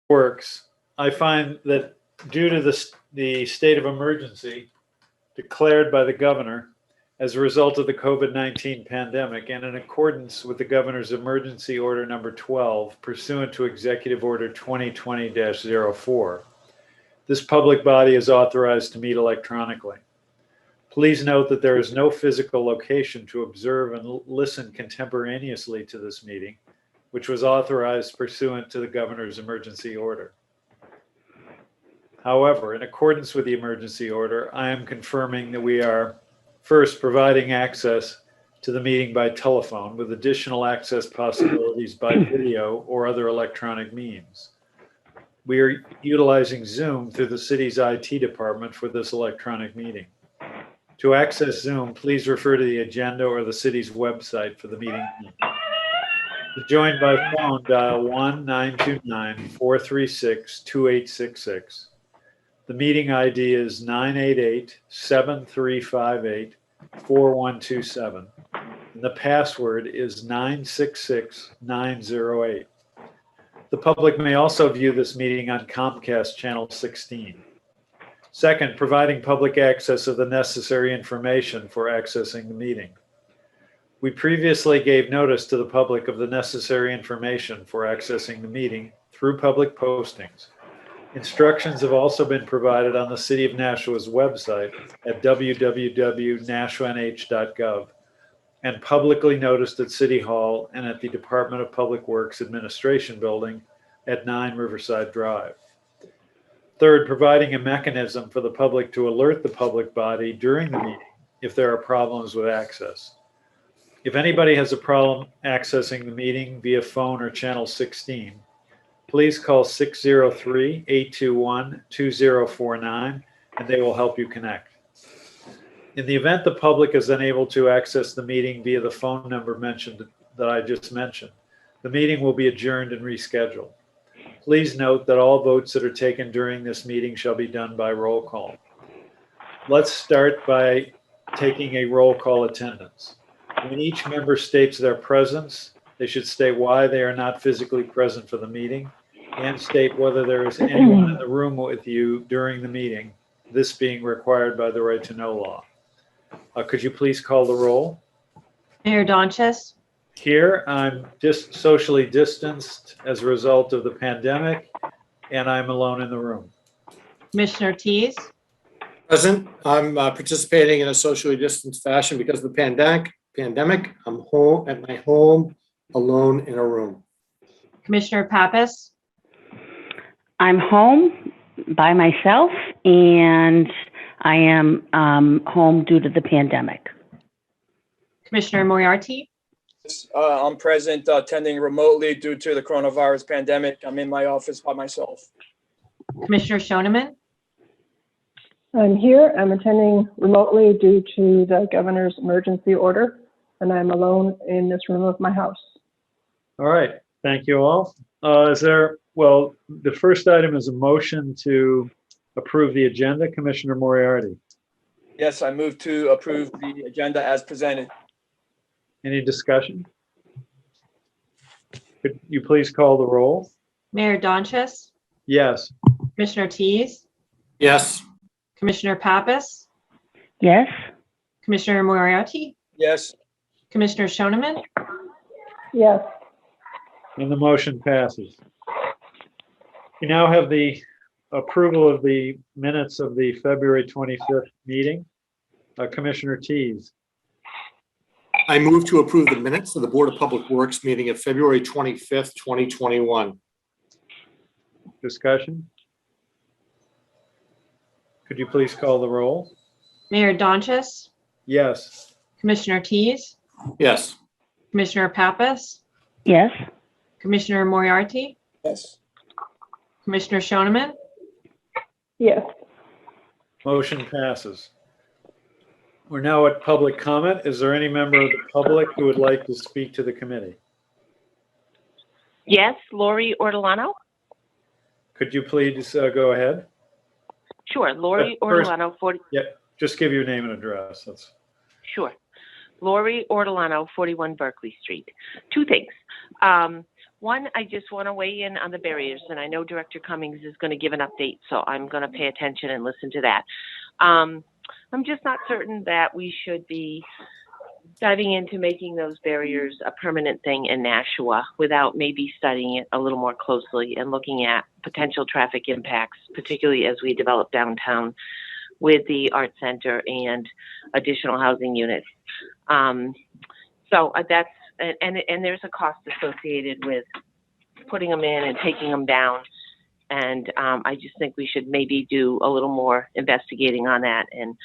works, I find that due to the state of emergency declared by the governor as a result of the COVID-19 pandemic and in accordance with the governor's emergency order number 12 pursuant to Executive Order 2020-04, this public body is authorized to meet electronically. Please note that there is no physical location to observe and listen contemporaneously to this meeting, which was authorized pursuant to the governor's emergency order. However, in accordance with the emergency order, I am confirming that we are first providing access to the meeting by telephone with additional access possibilities by video or other electronic means. We are utilizing Zoom through the city's IT department for this electronic meeting. To access Zoom, please refer to the agenda or the city's website for the meeting. To join by phone, dial 1-929-436-2866. The meeting ID is 988-7358-4127. And the password is 966908. The public may also view this meeting on Comcast Channel 16. Second, providing public access of the necessary information for accessing the meeting. We previously gave notice to the public of the necessary information for accessing the meeting through public postings. Instructions have also been provided on the City of Nashua's website at www.nashuanh.gov and publicly noticed at City Hall and at the Department of Public Works Administration Building at 9 Riverside Drive. Third, providing a mechanism for the public to alert the public body during the meeting if there are problems with access. If anybody has a problem accessing the meeting via phone or channel 16, please call 603-821-2049 and they will help you connect. In the event the public is unable to access the meeting via the phone number that I just mentioned, the meeting will be adjourned and rescheduled. Please note that all votes that are taken during this meeting shall be done by roll call. Let's start by taking a roll call attendance. When each member states their presence, they should state why they are not physically present for the meeting and state whether there is anyone in the room with you during the meeting, this being required by the right to know law. Could you please call the roll? Mayor Donches? Here, I'm just socially distanced as a result of the pandemic, and I'm alone in the room. Commissioner Tease? Present. I'm participating in a socially distanced fashion because of the pandemic. I'm home at my home, alone in a room. Commissioner Pappas? I'm home by myself, and I am home due to the pandemic. Commissioner Moriarty? I'm present, attending remotely due to the coronavirus pandemic. I'm in my office by myself. Commissioner Shoneman? I'm here. I'm attending remotely due to the governor's emergency order, and I'm alone in this room of my house. All right, thank you all. The first item is a motion to approve the agenda. Commissioner Moriarty. Yes, I move to approve the agenda as presented. Any discussion? Could you please call the roll? Mayor Donches? Yes. Commissioner Tease? Yes. Commissioner Pappas? Yes. Commissioner Moriarty? Yes. Commissioner Shoneman? Yes. And the motion passes. We now have the approval of the minutes of the February 25th meeting. Commissioner Tease. I move to approve the minutes of the Board of Public Works meeting of February 25th, 2021. Discussion? Could you please call the roll? Mayor Donches? Yes. Commissioner Tease? Yes. Commissioner Pappas? Yes. Commissioner Moriarty? Yes. Commissioner Shoneman? Yes. Motion passes. We're now at public comment. Is there any member of the public who would like to speak to the committee? Yes, Lori Ortolano? Could you please go ahead? Sure, Lori First- Ortolano, 40. Yeah, just give your name and address. Sure. Lori Ortolano, 41 Berkeley Street. Two things. One, I just want to weigh in on the barriers, and I know Director Cummings is going to give an update, so I'm going to pay attention and listen to that. I'm just not certain that we should be diving into making those barriers a permanent thing in Nashua without maybe studying it a little more closely and looking at potential traffic impacts, particularly as we develop downtown with the art center and additional housing units. So that's, and there's a cost associated with putting them in and taking them down. And I just think we should maybe do a little more investigating on that and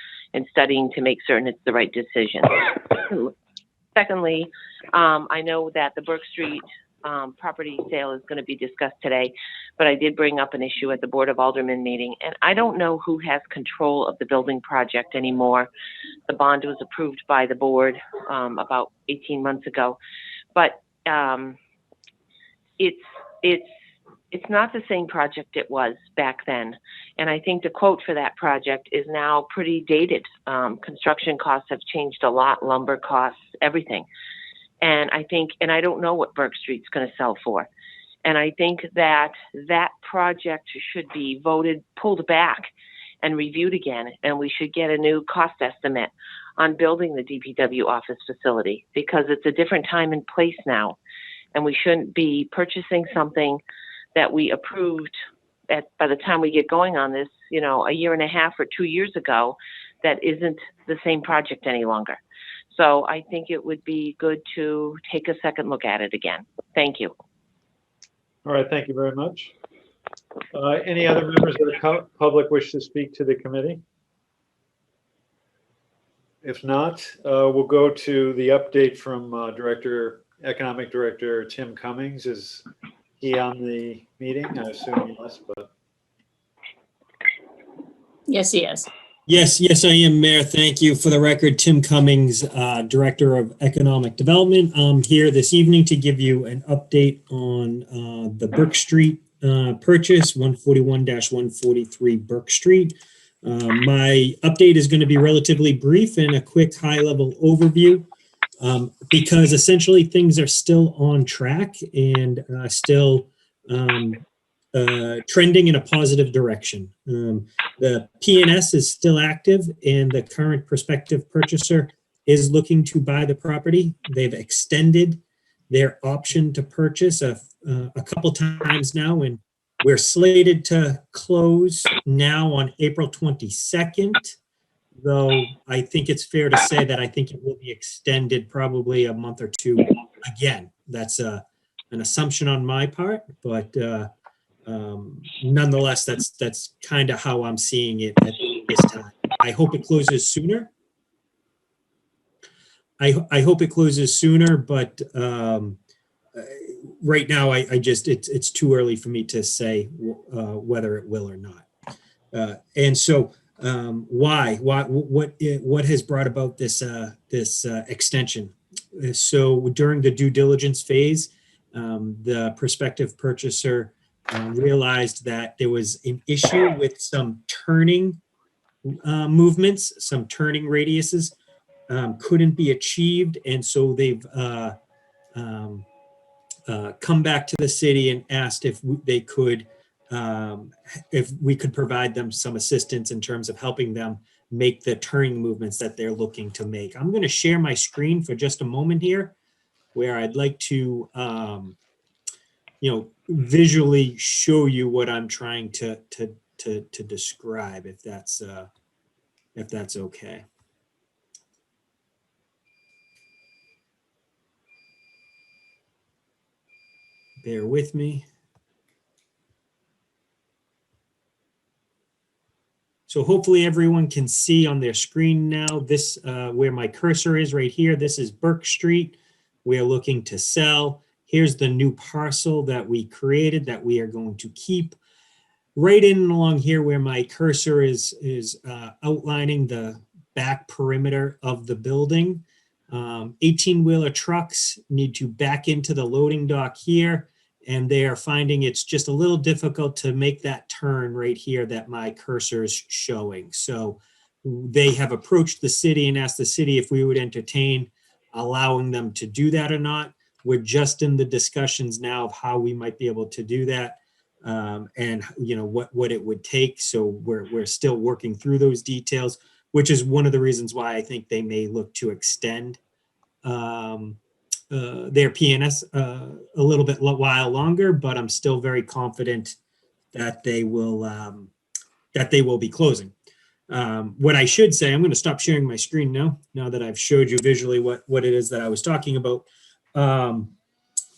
studying to make certain it's the right decision. Secondly, I know that the Burke Street property sale is going to be discussed today, but I did bring up an issue at the Board of Aldermen meeting, and I don't know who has control of the building project anymore. The bond was approved by the board about 18 months ago, but it's not the same project it was back then. And I think the quote for that project is now pretty dated. Construction costs have changed a lot, lumber costs, everything. And I think, and I don't know what Burke Street's going to sell for. And I think that that project should be pulled back and reviewed again. And we should get a new cost estimate on building the DPW office facility, because it's a different time and place now. And we shouldn't be purchasing something that we approved by the time we get going on this, a year and a half or 2 years ago, that isn't the same project any longer. So I think it would be good to take a second look at it again. Thank you. All right, thank you very much. Any other members of the public wish to speak to the committee? If not, we'll go to the update from Economic Director Tim Cummings. Is he on the meeting? I assume yes, but. Yes, he is. Yes, I am, Mayor. Thank you. For the record, Tim Cummings, Director of Economic Development. I'm here this evening to give you an update on the Burke Street purchase, 141-143 Burke Street. My update is going to be relatively brief and a quick high-level overview, because essentially things are still on track and still trending in a positive direction. The P&S is still active, and the current prospective purchaser is looking to buy the property. They've extended their option to purchase a couple times now, and we're slated to close now on April 22nd, though I think it's fair to say that I think it will be extended probably a month or two again. That's an assumption on my part, but nonetheless, that's kind of how I'm seeing it at this time. I hope it closes sooner. I hope it closes sooner, but right now, it's too early for me to say whether it will or not. And so, why? What has brought about this extension? So during the due diligence phase, the prospective purchaser realized that there was an issue with some turning movements, some turning radiuses couldn't be achieved, and so they've come back to the city and asked if they could, if we could provide them some assistance in terms of helping them make the turning movements that they're looking to make. I'm going to share my screen for just a moment here, where I'd like to visually show you what I'm trying to describe, if that's okay. Bear with me. So hopefully everyone can see on their screen now this, where my cursor is right here. This is Burke Street. We're looking to sell. Here's the new parcel that we created that we are going to keep. Right in and along here where my cursor is outlining the back perimeter of the building. 18-wheeler trucks need to back into the loading dock here, and they are finding it's just a little difficult to make that turn right here that my cursor is showing. So they have approached the city and asked the city if we would entertain allowing them to do that or not. We're just in the discussions now of how we might be able to do that, and what it would take. So we're still working through those details, which is one of the reasons why I think they may look to extend their PNS a little bit while longer. But I'm still very confident that they will be closing. What I should say, I'm going to stop sharing my screen now that I've showed you visually what it is that I was talking about.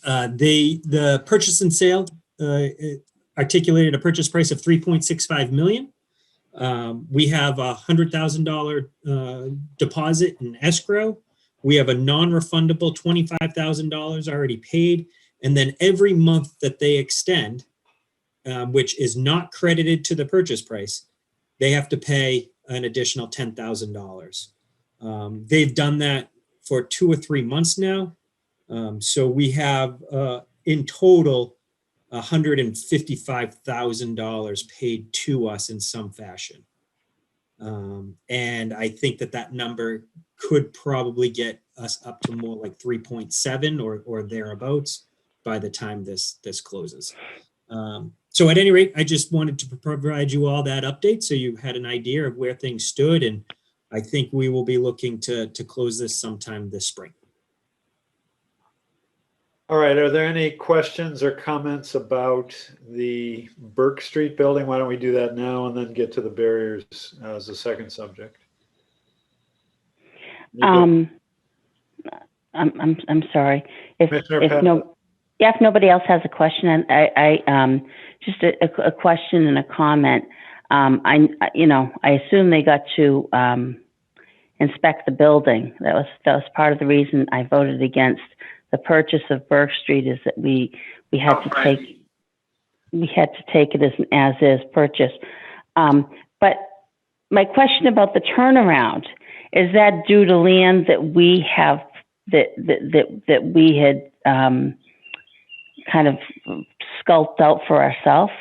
The purchase and sale articulated a purchase price of $3.65 million. We have a $100,000 deposit in escrow. We have a non-refundable $25,000 already paid. And then every month that they extend, which is not credited to the purchase price, they have to pay an additional $10,000. They've done that for 2 or 3 months now. So we have in total $155,000 paid to us in some fashion. And I think that number could probably get us up to more like 3.7 or thereabouts by the time this closes. So at any rate, I just wanted to provide you all that update so you had an idea of where things stood. And I think we will be looking to close this sometime this spring. All right, are there any questions or comments about the Burke Street building? Why don't we do that now and then get to the barriers as a second subject? I'm sorry. If nobody else has a question, and I just a question and a comment. I assume they got to inspect the building. That was part of the reason I voted against the purchase of Burke Street, is that we had to take it as an as-is purchase. But my question about the turnaround, is that due to land that we have that we had kind of sketched out for ourselves?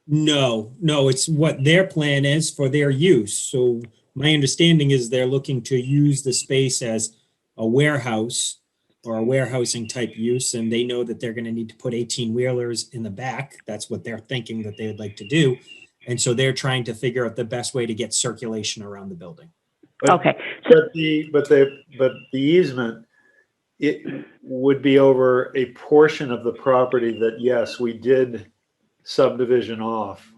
No, it's what their plan is for their use. So my understanding is they're looking to use the space as a warehouse or a warehousing type use, and they know that they're going to need to put 18-wheelers in the back. That's what they're thinking that they would like to do. And so they're trying to figure out the best way to get circulation around the building. Okay. But the easement, it would be over a portion of the property that, yes, we did subdivision off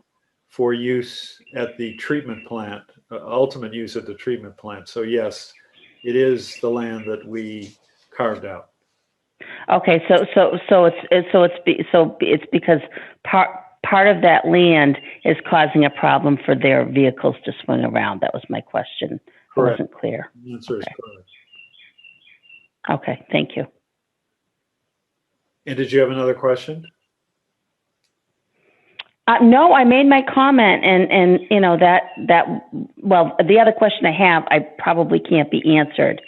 for use at the treatment plant, ultimate use at the treatment plant. So yes, it is the land that we carved out. Okay, so it's because part of that land is causing a problem for their vehicles to swing around. That was my question. Correct. It wasn't clear. The answer is Okay. correct. Okay, thank you. And did you have another question? No, I made my comment, and you know well, the other question I have, I probably can't be answered.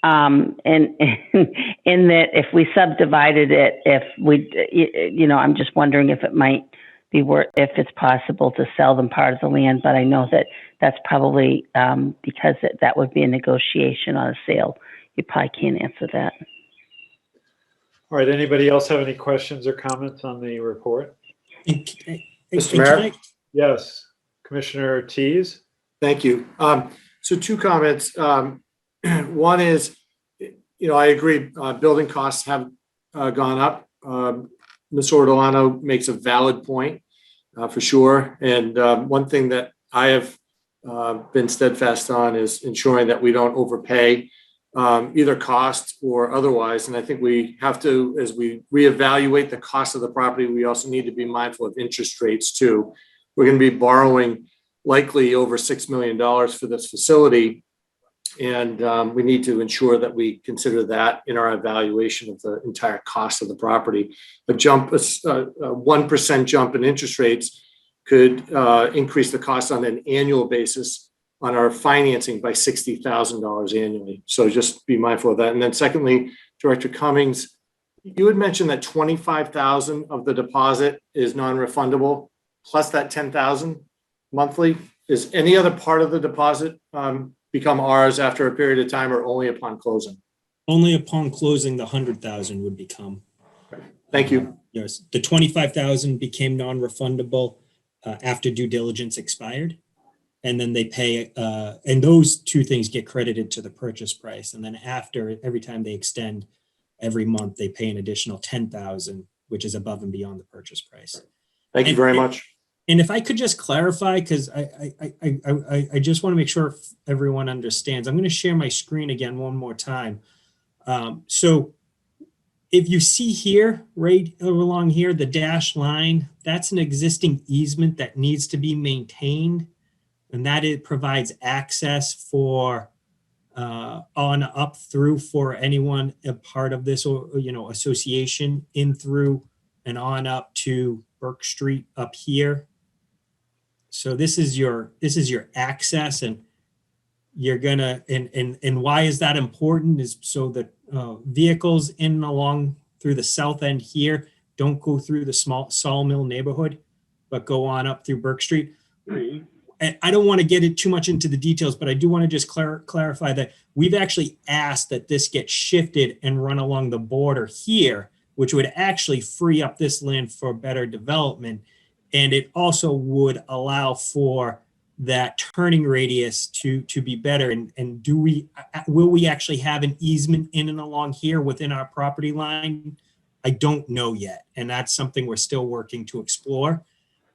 And in that, if we subdivided it, I'm just wondering if it might be if it's possible to sell them part of the land. But I know that's probably because that would be a negotiation on a sale. You probably can't answer that. All right. Anybody else have any questions or comments on the report? Mr. Mayor? Yes. Commissioner Tease? Thank you. So 2 comments. One is, I agree, building costs have gone up. Ms. Ortolano makes a valid point for sure. And one thing that I have been steadfast on is ensuring that we don't overpay either cost or otherwise. And I think we have to, as we reevaluate the cost of the property, we also need to be mindful of interest rates too. We're going to be borrowing likely over $6 million for this facility. And we need to ensure that we consider that in our evaluation of the entire cost of the property. A 1% jump in interest rates could increase the cost on an annual basis on our financing by $60,000 annually. So just be mindful of that. And then secondly, Director Cummings, you had mentioned that $25,000 of the deposit is non-refundable, plus that $10,000 monthly. Is any other part of the deposit become ours after a period of time or only upon closing? Only upon closing, the 100,000 would become. Thank you. Yes, the 25,000 became non-refundable after due diligence expired. And then they pay, and those two things get credited to the purchase price. And then after, every time they extend, every month, they pay an additional 10,000, which is above and beyond the purchase price. Thank you very much. And if I could just clarify, because I just want to make sure everyone understands, I'm going to share my screen again one more time. So if you see here, right along here, the dashed line, that's an existing easement that needs to be maintained. And that it provides access for on up through for anyone a part of this or association in through and on up to Burke Street up here. So this is your access, and you're gonna and why is that important is so that vehicles in and along through the south end here don't go through the small sawmill neighborhood, but go on up through Burke Street. I don't want to get it too much into the details, but I do want to just clarify that we've actually asked that this get shifted and run along the border here, which would actually free up this land for better development. And it also would allow for that turning radius to be better. And will we actually have an easement in and along here within our property line? I don't know yet. And that's something we're still working to explore.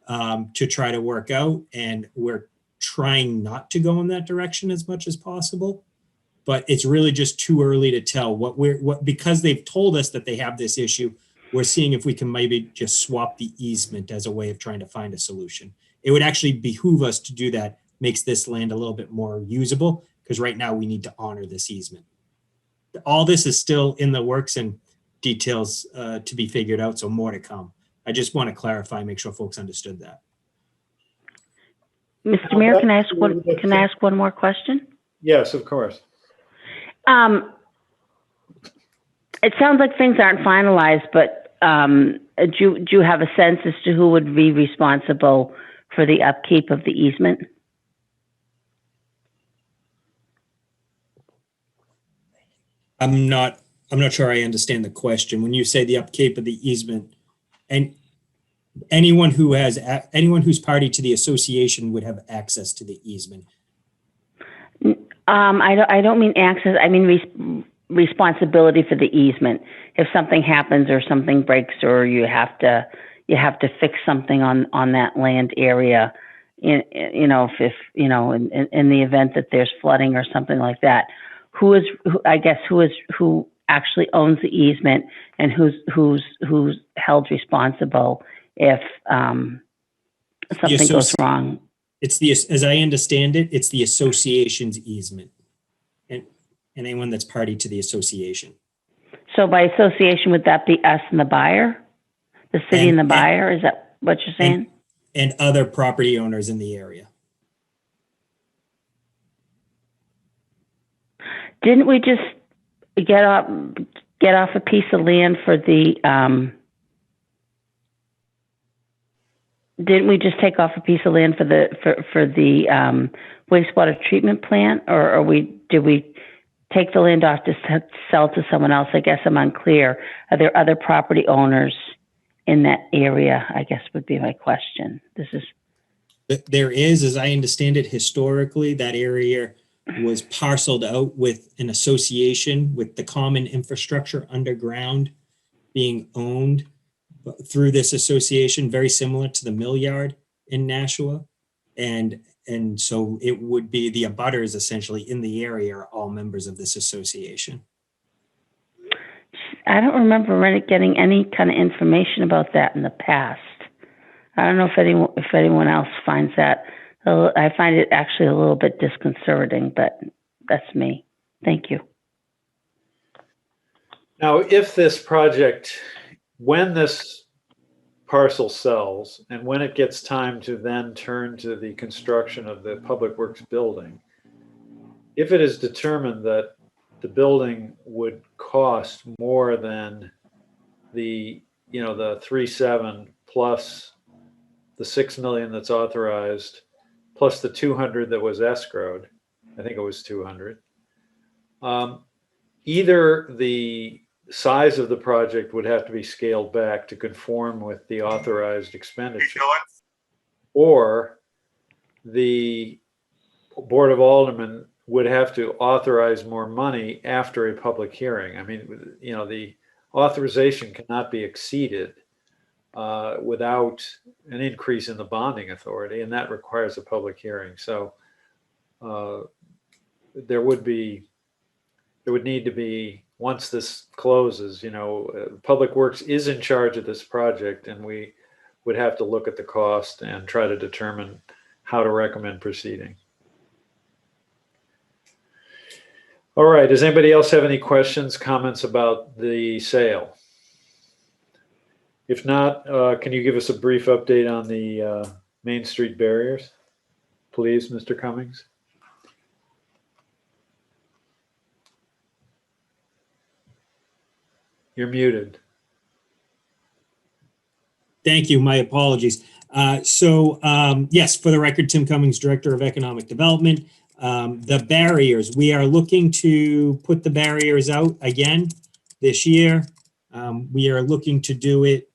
To try to work out, and we're trying not to go in that direction as much as possible, but it's really just too early to tell because they've told us that they have this issue. We're seeing if we can maybe just swap the easement as a way of trying to find a solution. It would actually behoove us to do that, makes this land a little bit more usable, because right now we need to honor this easement. All this is still in the works and details to be figured out, so more to come. I just want to clarify, make sure folks understood that. Mr. Mayor, can I ask one more question? Yes, of course. It sounds like things aren't finalized, but do you have a sense as to who would be responsible for the upkeep of the easement? I'm not sure I understand the question. When you say the upkeep of the easement, and anyone who's party to the association would have access to the easement. I don't mean access. I mean responsibility for the easement. If something happens or something breaks, or you have to fix something on that land area, in the event that there's flooding or something like that, who actually owns the easement, and who's held responsible if something goes wrong? It's as I understand it, it's the association's easement, and anyone that's party to the association. So by association, would that be us and the buyer, the city and the buyer? Is that what you're saying? And other property owners in the area. Didn't we just get off a piece of land for the? Didn't we just take off a piece of land for the wastewater treatment plant, or did we take the land off to sell to someone else? I guess I'm unclear. Are there other property owners in that area? I guess would be my question. There is, as I understand it, historically that area was parceled out with an association, with the common infrastructure underground being owned through this association, very similar to the mill yard in Nashua. And so it would be the abutters essentially in the area are all members of this association. I don't remember getting any kind of information about that in the past. I don't know if anyone else finds that. I find it actually a little bit disconcerting, but that's me. Thank you. Now, if this project, when this parcel sells and when it gets time to then turn to the construction of the Public Works building, if it is determined that the building would cost more than the 3.7 plus the 6 million that's authorized, plus the 200 that was escrowed, I think it was 200. Either the size of the project would have to be scaled back to conform with the authorized expenditure, or the Board of Aldermen would have to authorize more money after a public hearing. I mean, you know, the authorization cannot be exceeded without an increase in the bonding authority, and that requires a public hearing. So there would need to be, once this closes, you know, Public Works is in charge of this project, and we would have to look at the cost and try to determine how to recommend proceeding. All right, does anybody else have any questions, comments about the sale? If not, can you give us a brief update on the Main Street barriers, please, Mr. Cummings? You're muted. Thank you. My apologies. Yes, for the record, Tim Cummings, Director of Economic Development. The barriers, we are looking to put the barriers out again this year. We are looking to do it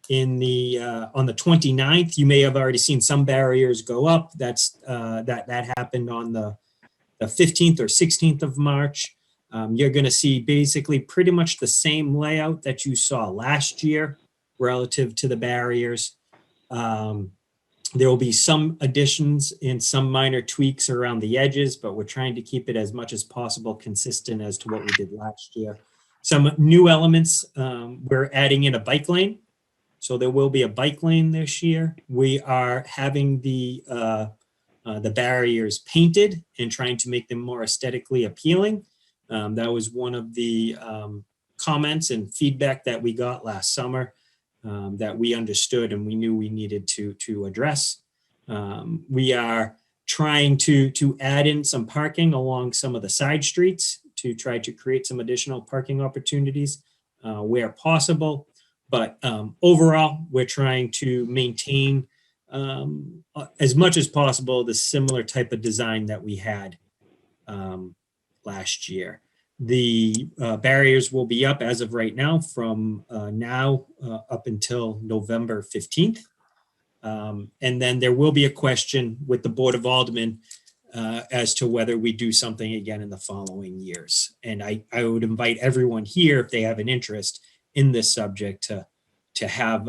on the 29th. You may have already seen some barriers go up. That happened on the 15th or 16th of March. You're going to see basically pretty much the same layout that you saw last year relative to the barriers. There will be some additions and some minor tweaks around the edges, but we're trying to keep it as much as possible consistent as to what we did last year. Some new elements, we're adding in a bike lane. So there will be a bike lane this year. We are having the barriers painted and trying to make them more aesthetically appealing. That was one of the comments and feedback that we got last summer that we understood and we knew we needed to address. We are trying to add in some parking along some of the side streets to try to create some additional parking opportunities where possible. But overall, we're trying to maintain as much as possible the similar type of design that we had last year. The barriers will be up as of right now from now up until November 15th. And then there will be a question with the Board of Aldermen as to whether we do something again in the following years. And I would invite everyone here, if they have an interest in this subject, to have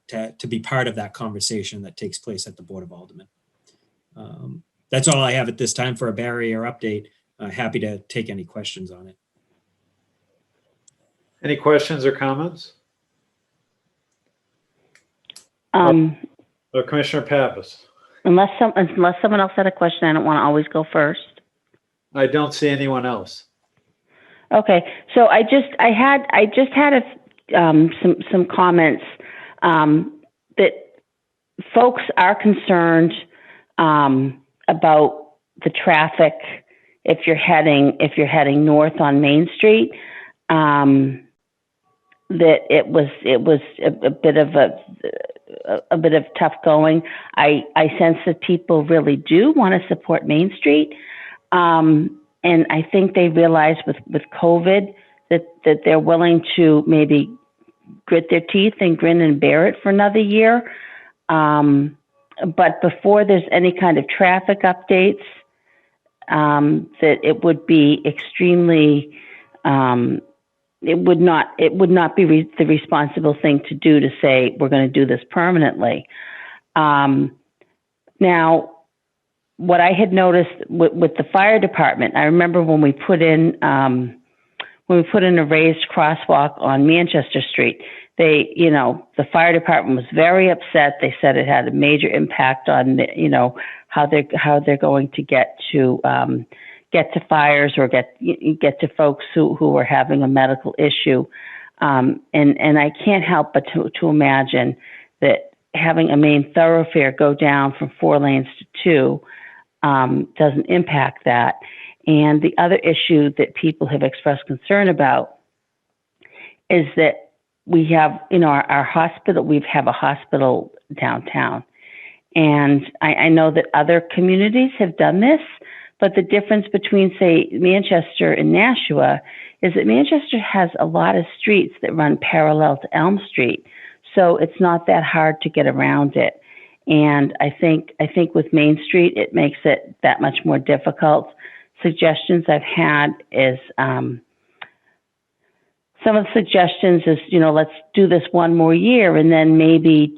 to be part of that conversation that takes place at the Board of Aldermen. That's all I have at this time for a barrier update. Happy to take any questions on it. Any questions or comments? Commissioner Pappas. Unless someone else had a question, I don't want to always go first. I don't see anyone else. Okay, so I just had some comments that folks are concerned about the traffic if you're heading north on Main Street. That it was a bit of tough going. I sense that people really do want to support Main Street, and I think they realize with COVID that they're willing to maybe grit their teeth and grin and bear it for another year. But before there's any kind of traffic updates, that it would be extremely, it would not be the responsible thing to do to say we're going to do this permanently. Now, what I had noticed with the fire department, I remember when we put in a raised crosswalk on Manchester Street, the fire department was very upset. They said it had a major impact on, how they're going to get to fires or get to folks who were having a medical issue. And I can't help but to imagine that having a main thoroughfare go down from 4 lanes to 2 doesn't impact that. And the other issue that people have expressed concern about is that we have, our hospital, we have a hospital downtown. And I know that other communities have done this, But the difference between, say, Manchester and Nashua is that Manchester has a lot of streets that run parallel to Elm Street. So it's not that hard to get around it. And I think with Main Street, it makes it that much more difficult. Suggestions I've had is, some of the suggestions is, let's do this one more year, and then maybe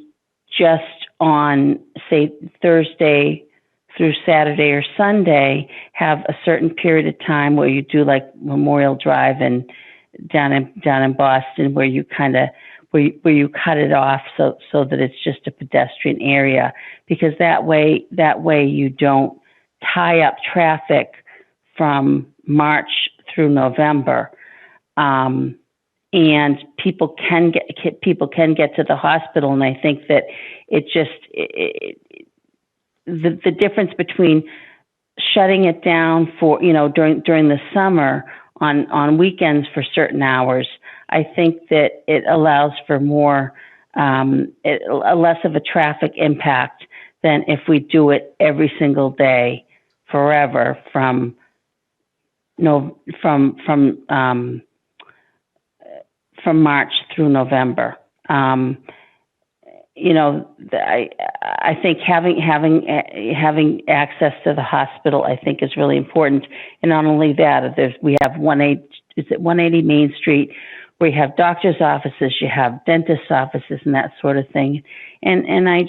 just on, say, Thursday through Saturday or Sunday, have a certain period of time where you do like Memorial Drive and down in Boston, where you where you cut it off so that it's just a pedestrian area, because that way you don't tie up traffic from March through November. And people can get to the hospital, and I think that the difference between shutting it down for during the summer on weekends for certain hours, I think that it allows for more less of a traffic impact than if we do it every single day forever from March through November. I think having access to the hospital, I think, is really important. And not only that, we have 180 Main Street, where you have doctor's offices, you have dentist offices, and that sort of thing. And I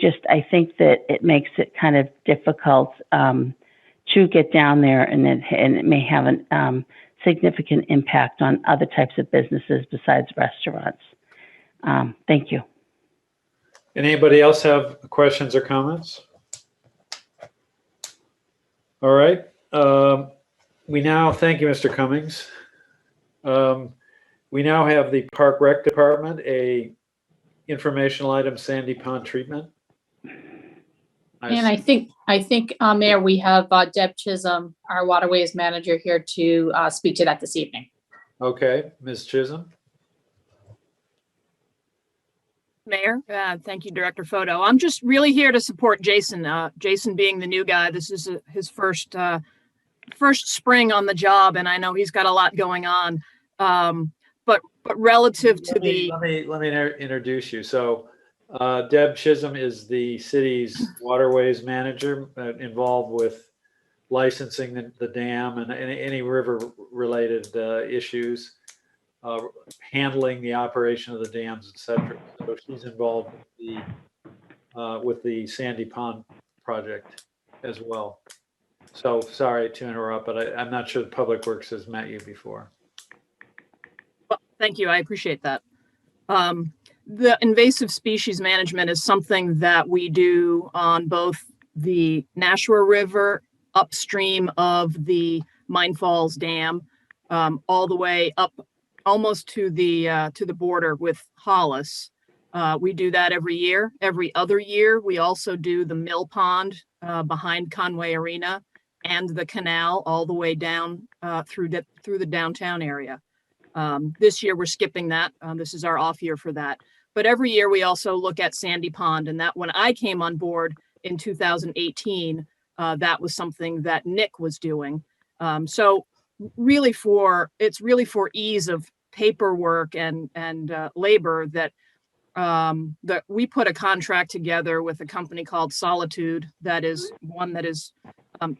think that it makes it kind of difficult to get down there, and it may have a significant impact on other types of businesses besides restaurants. Thank you. Anybody else have questions or comments? All right. Thank you, Mr. Cummings. We now have the Park Rec Department, a informational item, Sandy Pond treatment. And I think, Mayor, we have Deb Chisholm, our Waterways Manager, here to speak to that this evening. Okay, Ms. Chisholm. Mayor, thank you, Director Photo. I'm just really here to support Jason. Jason being the new guy, this is his first spring on the job, and I know he's got a lot going on. But relative to let me introduce you. So Deb Chisholm is the city's waterways manager, involved with licensing the dam and any river related issues, handling the operation of the dams, etc. So she's involved with the Sandy Pond project as well. So sorry to interrupt, but I'm not sure the Public Works has met you before. Well, thank you. I appreciate that. The invasive species management is something that we do on both the Nashua River upstream of the Mine Falls Dam, all the way up almost to the border with Hollis. We do that every year. Every other year, we also do the Mill Pond behind Conway Arena and the canal all the way down through the downtown area. This year, we're skipping that. This is our off year for that. But every year, we also look at Sandy Pond. And that when I came on board in 2018, that was something that Nick was doing. So it's really for ease of paperwork and labor that we put a contract together with a company called Solitude. That is one that is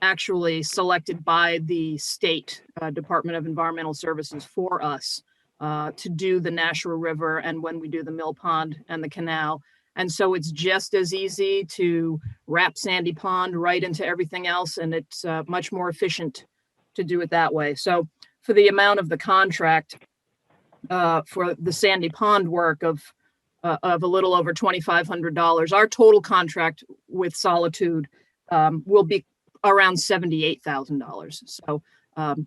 actually selected by the state Department of Environmental Services for us to do the Nashua River and when we do the Mill Pond and the canal. And so it's just as easy to wrap Sandy Pond right into everything else, and it's much more efficient to do it that way. So for the amount of the contract for the Sandy Pond work of a little over $2,500, our total contract with Solitude will be around $78,000. So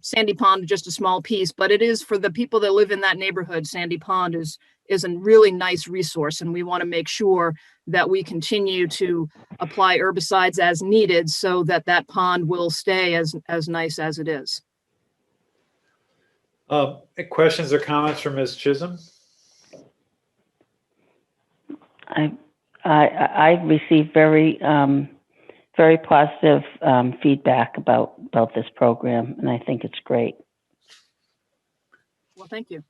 Sandy Pond is just a small piece, but it is for the people that live in that neighborhood. Sandy Pond is a really nice resource, and we want to make sure that we continue to apply herbicides as needed so that that pond will stay as nice as it is. Questions or comments from Ms. Chisholm? I received very very positive feedback about this program, and I think it's great. Well, thank you.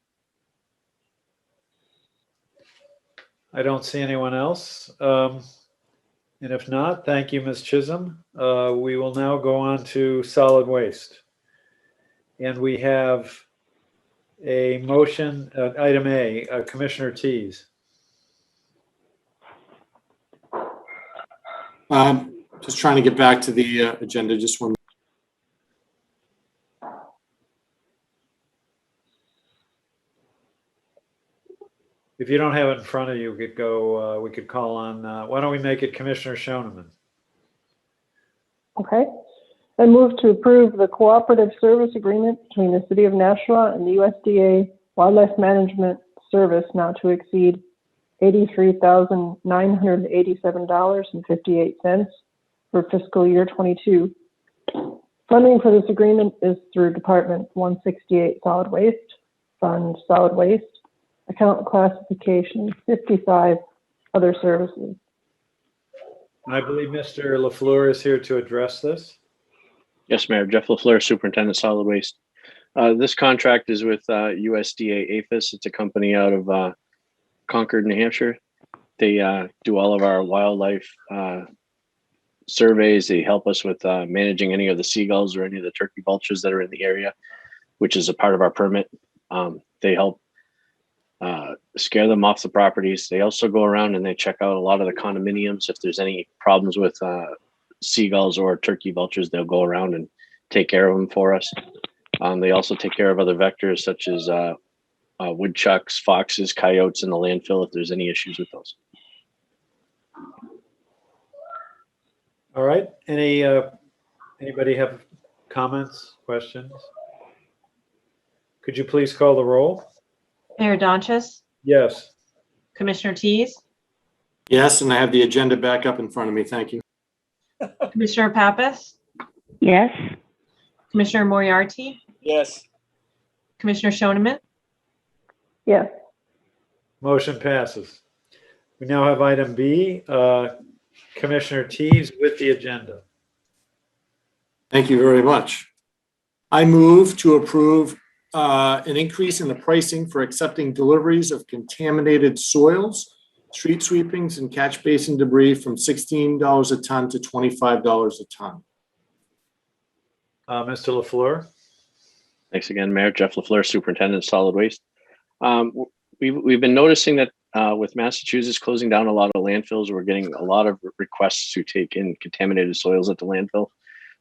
I don't see anyone else. And if not, thank you, Ms. Chisholm. We will now go on to solid waste. And we have a motion, item A, Commissioner Tease. Just trying to get back to the agenda, just one. If you don't have it in front of you, we could go, we could call on, why don't we make it Commissioner Shoneman? Okay. I move to approve the cooperative service agreement between the City of Nashua and the USDA Wildlife Management Service not to exceed $83,987.58 for fiscal year 22. Funding for this agreement is through Department 168 Solid Waste, Fund Solid Waste, Account Classification 55, Other Services. And I believe Mr. LaFleur is here to address this. Yes, Mayor. Jeff LaFleur, Superintendent Solid Waste. This contract is with USDA APHIS. It's a company out of Concord, New Hampshire. They do all of our wildlife surveys. They help us with managing any of the seagulls or any of the turkey vultures that are in the area, which is a part of our permit. They help scare them off the properties. They also go around and they check out a lot of the condominiums. If there's any problems with seagulls or turkey vultures, they'll go around and take care of them for us. They also take care of other vectors such as woodchucks, foxes, coyotes in the landfill if there's any issues with those. All right. Anybody have comments, questions? Could you please call the roll? Mayor Donches, Yes. Commissioner Tease, Yes, and I have the agenda back up in front of me. Thank you. Commissioner Pappas, Yes? Commissioner Moriarty, Yes. Commissioner Shoneman, Yes. Motion passes. We now have item B, Commissioner Tease with the agenda. Thank you very much. I move to approve an increase in the pricing for accepting deliveries of contaminated soils, street sweepings, and catch basin debris from $16 a ton to $25 a ton. Mr. LaFleur? Thanks again, Mayor. Jeff LaFleur, Superintendent Solid Waste. We've been noticing that with Massachusetts closing down a lot of landfills, we're getting a lot of requests to take in contaminated soils at the landfill.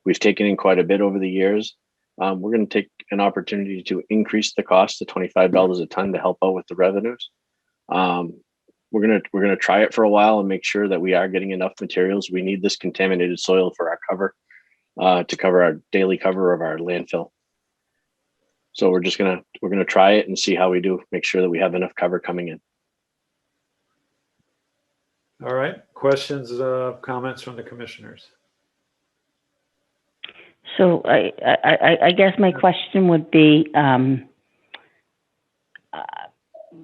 We've taken in quite a bit over the years. We're going to take an opportunity to increase the cost to $25 a ton to help out with the revenues. We're gonna try it for a while and make sure that we are getting enough materials. We need this contaminated soil for our cover, to cover our daily cover of our landfill. So we're gonna try it and see how we do. Make sure that we have enough cover coming in. All right. Questions, comments from the commissioners? So I guess my question would be,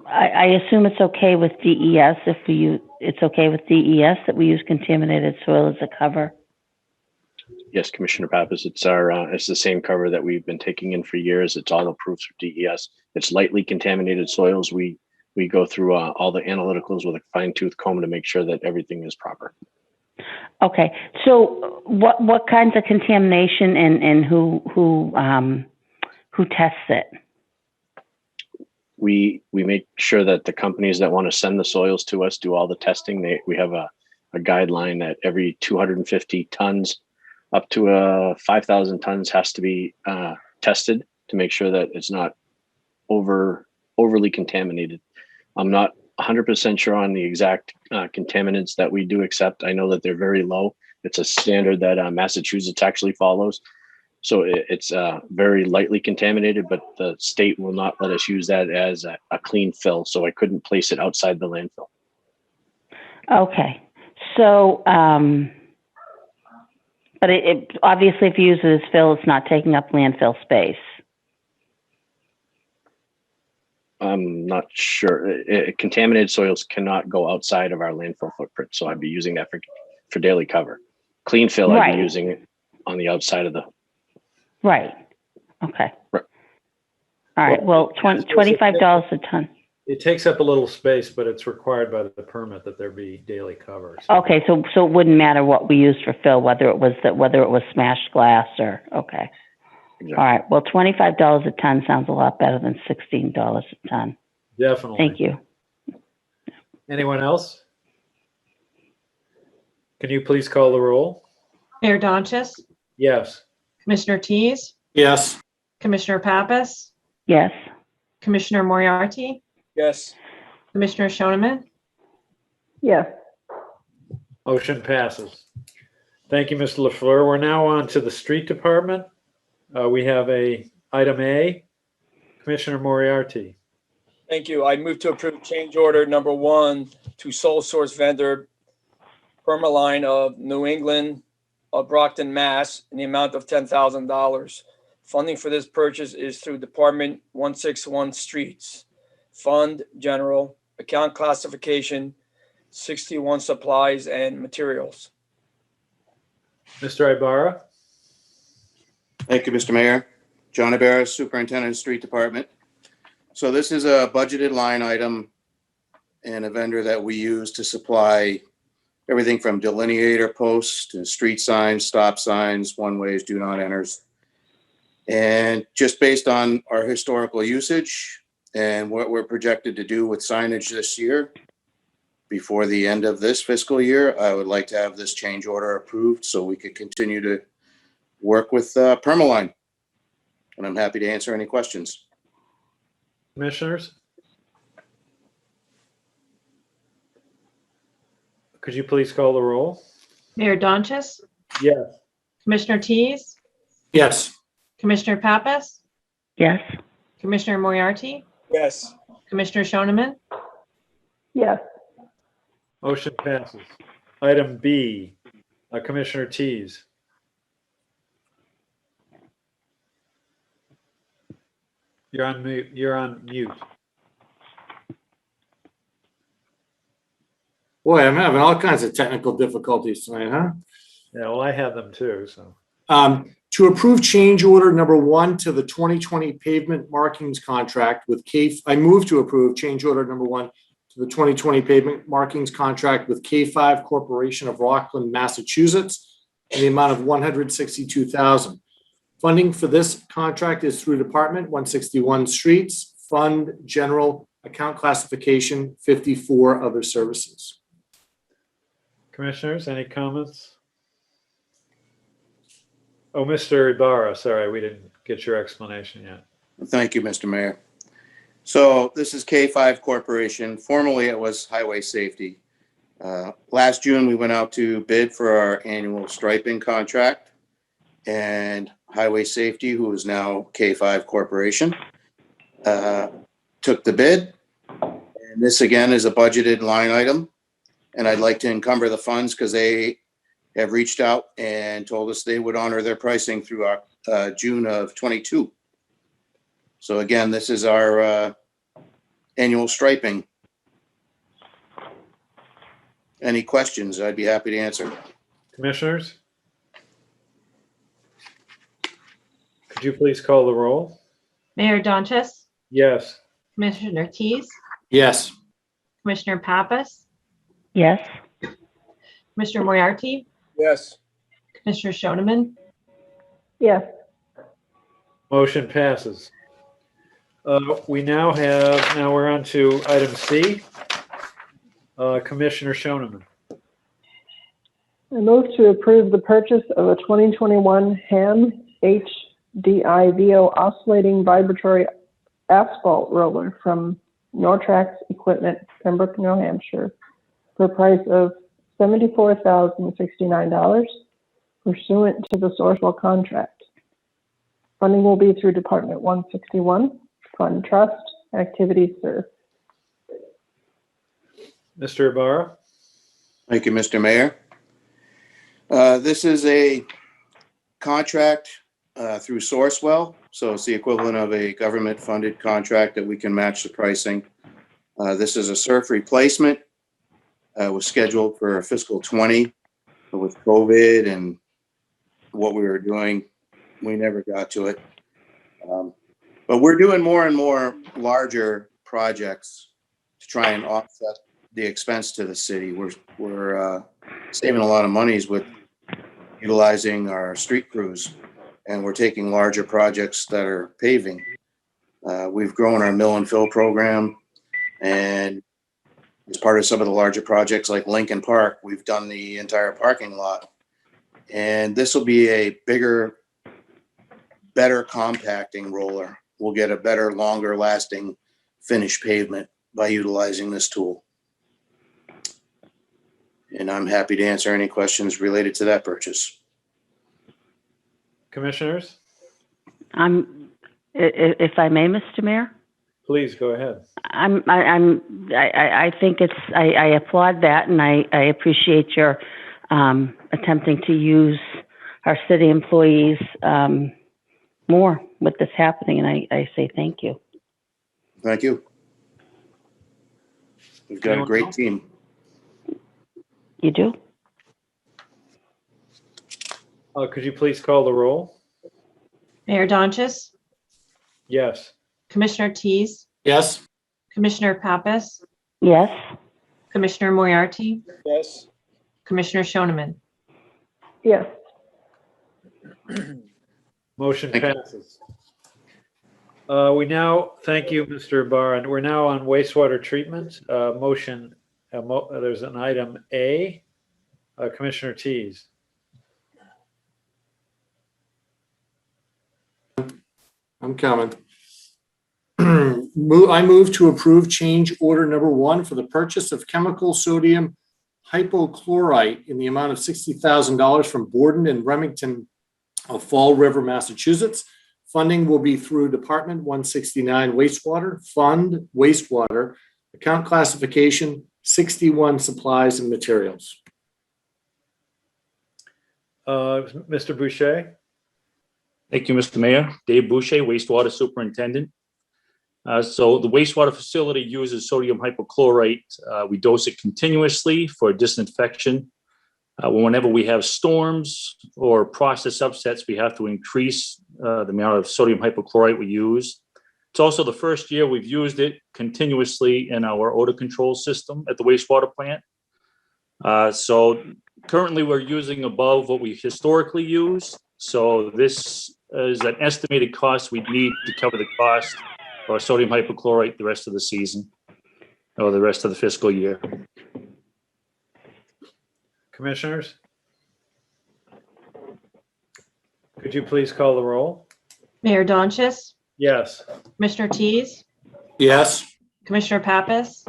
I assume it's okay with DES it's okay with DES that we use contaminated soil as a cover? Yes, Commissioner Pappas, it's the same cover that we've been taking in for years. It's all approved through DES. It's lightly contaminated soils. We go through all the analyticals with a fine tooth comb to make sure that everything is proper. Okay, so what kinds of contamination and who tests it? We make sure that the companies that want to send the soils to us do all the testing. We have a guideline that every 250 tons up to 5,000 tons has to be tested to make sure that it's not overly contaminated. I'm not 100% sure on the exact contaminants that we do accept. I know that they're very low. It's a standard that Massachusetts actually follows. So it's very lightly contaminated, but the state will not let us use that as a clean fill. So I couldn't place it outside the landfill. Okay, so, but it obviously if you use it as fill, it's not taking up landfill space. I'm not sure. Contaminated soils cannot go outside of our landfill footprint. So I'd be using that for daily cover. Clean fill, I'd Right. be using it on the outside of the, Right. Okay. Right. All right. Well, $25 a ton. It takes up a little space, but it's required by the permit that there be daily cover. So Okay. So it wouldn't matter what we used for fill, whether it was smashed exactly. Glass or, okay. Exactly. All right. Well, $25 a ton sounds a lot better than $16 a ton. Definitely. Thank you. Anyone else? Can you please call the roll? Mayor Donches, Yes. Commissioner Tease, Yes. Commissioner Pappas, Yes. Commissioner Moriarty, Yes. Commissioner Shoneman, Yes. Motion passes. Thank you, Mr. LaFleur. We're now on to the street department. We have item A, Commissioner Moriarty. Thank you. I move to approve change order number 1 to sole source vendor Permaline of New England of Brockton, Mass. in the amount of $10,000. Funding for this purchase is through Department 161 Streets, Fund General, Account Classification, 61 Supplies and Materials. Mr. Ibarra? Thank you, Mr. Mayor. John Ibarra, Superintendent of Street Department. So this is a budgeted line item and a vendor that we use to supply everything from delineator posts to street signs, stop signs, one-ways, do not enters. And just based on our historical usage and what we're projected to do with signage this year, before the end of this fiscal year, I would like to have this change order approved so we could continue to work with Permaline. And I'm happy to answer any questions. Commissioners? Could you please call the roll? Mayor Donches, Yes. Commissioner Tease, Yes. Commissioner Pappas, Yes. Commissioner Moriarty, Yes. Commissioner Shoneman, Yes. Motion passes. Item B, Commissioner Tease. You're on mute. You're on mute. Boy, I'm having all kinds of technical difficulties tonight, huh? Yeah, well, I have them too, so. To approve change order number 1 to the 2020 pavement markings contract with I move to approve change order number 1 to the 2020 pavement markings contract with K5 Corporation of Rockland, Massachusetts, in the amount of $162,000. Funding for this contract is through Department 161 Streets, Fund General, Account Classification 54 Other Services. Commissioners, any comments? Oh, Mr. Ibarra, sorry, we didn't get your explanation yet. Thank you, Mr. Mayor. So this is K5 Corporation. Formerly, it was Highway Safety. Last June, we went out to bid for our annual striping contract, and Highway Safety, who is now K5 Corporation, took the bid. And this again is a budgeted line item. And I'd like to encumber the funds because they have reached out and told us they would honor their pricing through June of 22. So again, this is our annual striping. Any questions? I'd be happy to answer. Commissioners? Could you please call the roll? Mayor Donches, Yes. Commissioner Tease, Yes. Commissioner Pappas, Yes. Commissioner Moriarty, Yes. Commissioner Shoneman, Yes. Motion passes. Now we're on to item C. Commissioner Shoneman. I move to approve the purchase of a 2021 Ham HDIVO oscillating vibratory asphalt roller from Nortrax Equipment, Pembroke, New Hampshire, for a price of $74,069 pursuant to the Sourcewell contract. Funding will be through Department 161, Fund Trust, Activities Serve. Mr. Ibarra? Thank you, Mr. Mayor. This is a contract through Sourcewell. So it's the equivalent of a government-funded contract that we can match the pricing. This is a surf replacement. Was scheduled for fiscal 20 But with COVID and what we were doing, we never got to it. But we're doing more and more larger projects to try and offset the expense to the city. We're saving a lot of monies with utilizing our street crews, and we're taking larger projects that are paving. We've grown our mill and fill program, and as part of some of the larger projects like Lincoln Park, we've done the entire parking lot. And this will be a bigger, better compacting roller. We'll get a better, longer lasting finished pavement by utilizing this tool. And I'm happy to answer any questions related to that purchase. Commissioners, If I may, Mr. Mayor? please go ahead. I think I applaud that, and I appreciate your attempting to use our city employees more with this happening, and I say thank you. Thank you. We've got a great team. You do? Could you please call the roll? Mayor Donches, Yes. Commissioner Tease, Yes. Commissioner Pappas, Yes. Commissioner Moriarty, Yes. Commissioner Shoneman. Yes. Motion Thank you. passes. We now, thank you, Mr. Barr, and we're now on wastewater treatment. There's an item A. Commissioner Tease. I'm coming. I move to approve change order number 1 for the purchase of chemical sodium hypochlorite in the amount of $60,000 from Borden and Remington of Fall River, Massachusetts. Funding will be through Department 169 Wastewater, Fund Wastewater, account classification 61 Supplies and Materials. Mr. Boucher? Thank you, Mr. Mayor. Dave Boucher, wastewater superintendent. So the wastewater facility uses sodium hypochlorite. We dose it continuously for disinfection. Whenever we have storms or process upsets, we have to increase the amount of sodium hypochlorite we use. It's also the first year we've used it continuously in our odor control system at the wastewater plant. So currently we're using above what we historically use. So this is an estimated cost we need to cover the cost of sodium hypochlorite the rest of the season or the rest of the fiscal year. Commissioners? Could you please call the roll? Mayor Donches, Yes. Commissioner Tease, Yes. Commissioner Pappas,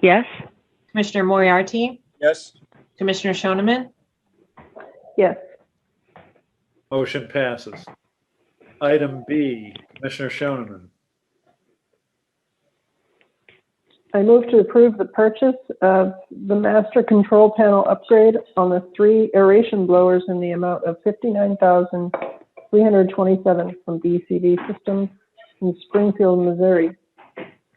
Yes. Commissioner Moriarty, Yes. Commissioner Shoneman. Yes. Motion passes. Item B, Commissioner Shoneman. I move to approve the purchase of the master control panel upgrade on the 3 aeration blowers in the amount of $59,327 from BCV Systems in Springfield, Missouri.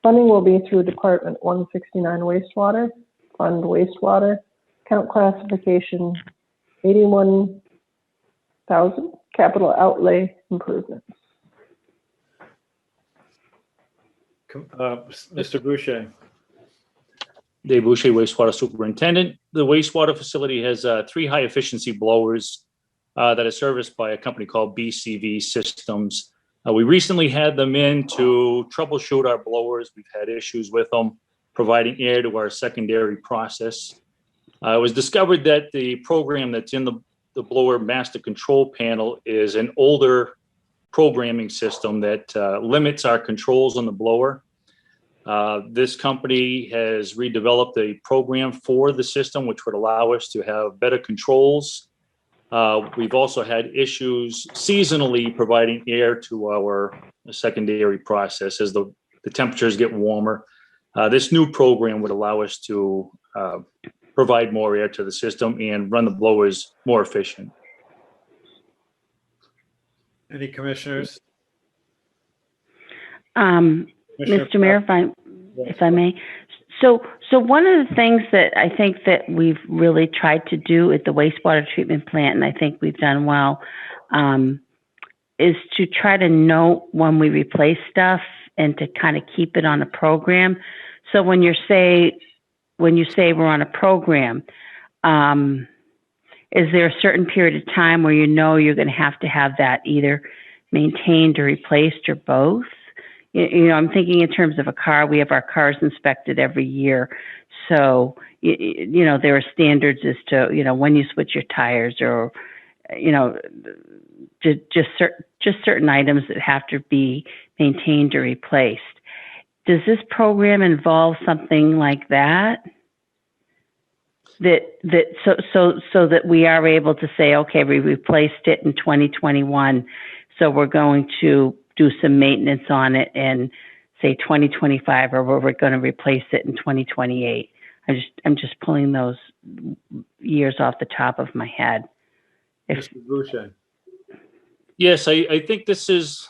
Funding will be through Department 169 Wastewater, Fund Wastewater, account classification 81,000, capital outlay improvements. Mr. Boucher. Dave Boucher, wastewater superintendent. The wastewater facility has 3 high efficiency blowers that are serviced by a company called BCV Systems. We recently had them in to troubleshoot our blowers. We've had issues with them providing air to our secondary process. It was discovered that the program that's in the blower master control panel is an older programming system that limits our controls on the blower. This company has redeveloped a program for the system, which would allow us to have better controls. We've also had issues seasonally providing air to our secondary process as the temperatures get warmer. This new program would allow us to provide more air to the system and run the blowers more efficient. Any commissioners? Mr. Mayor, if I may. So one of the things that I think that we've really tried to do at the wastewater treatment plant, and I think we've done well, is to try to note when we replace stuff and to kind of keep it on a program. So when you say we're on a program, is there a certain period of time where you know you're going to have that either maintained or replaced or both? You know, I'm thinking in terms of a car. We have our cars inspected every year. So, you know, there are standards as to, you know, when you switch your tires or, you know, just certain items that have to be maintained or replaced. Does this program involve something like that? So that we are able to say, okay, we replaced it in 2021, so we're going to do some maintenance on it in, say, 2025, or we're going to replace it in 2028. I'm just pulling those years off the top of my head. Mr. Boucher. Yes, I think this is,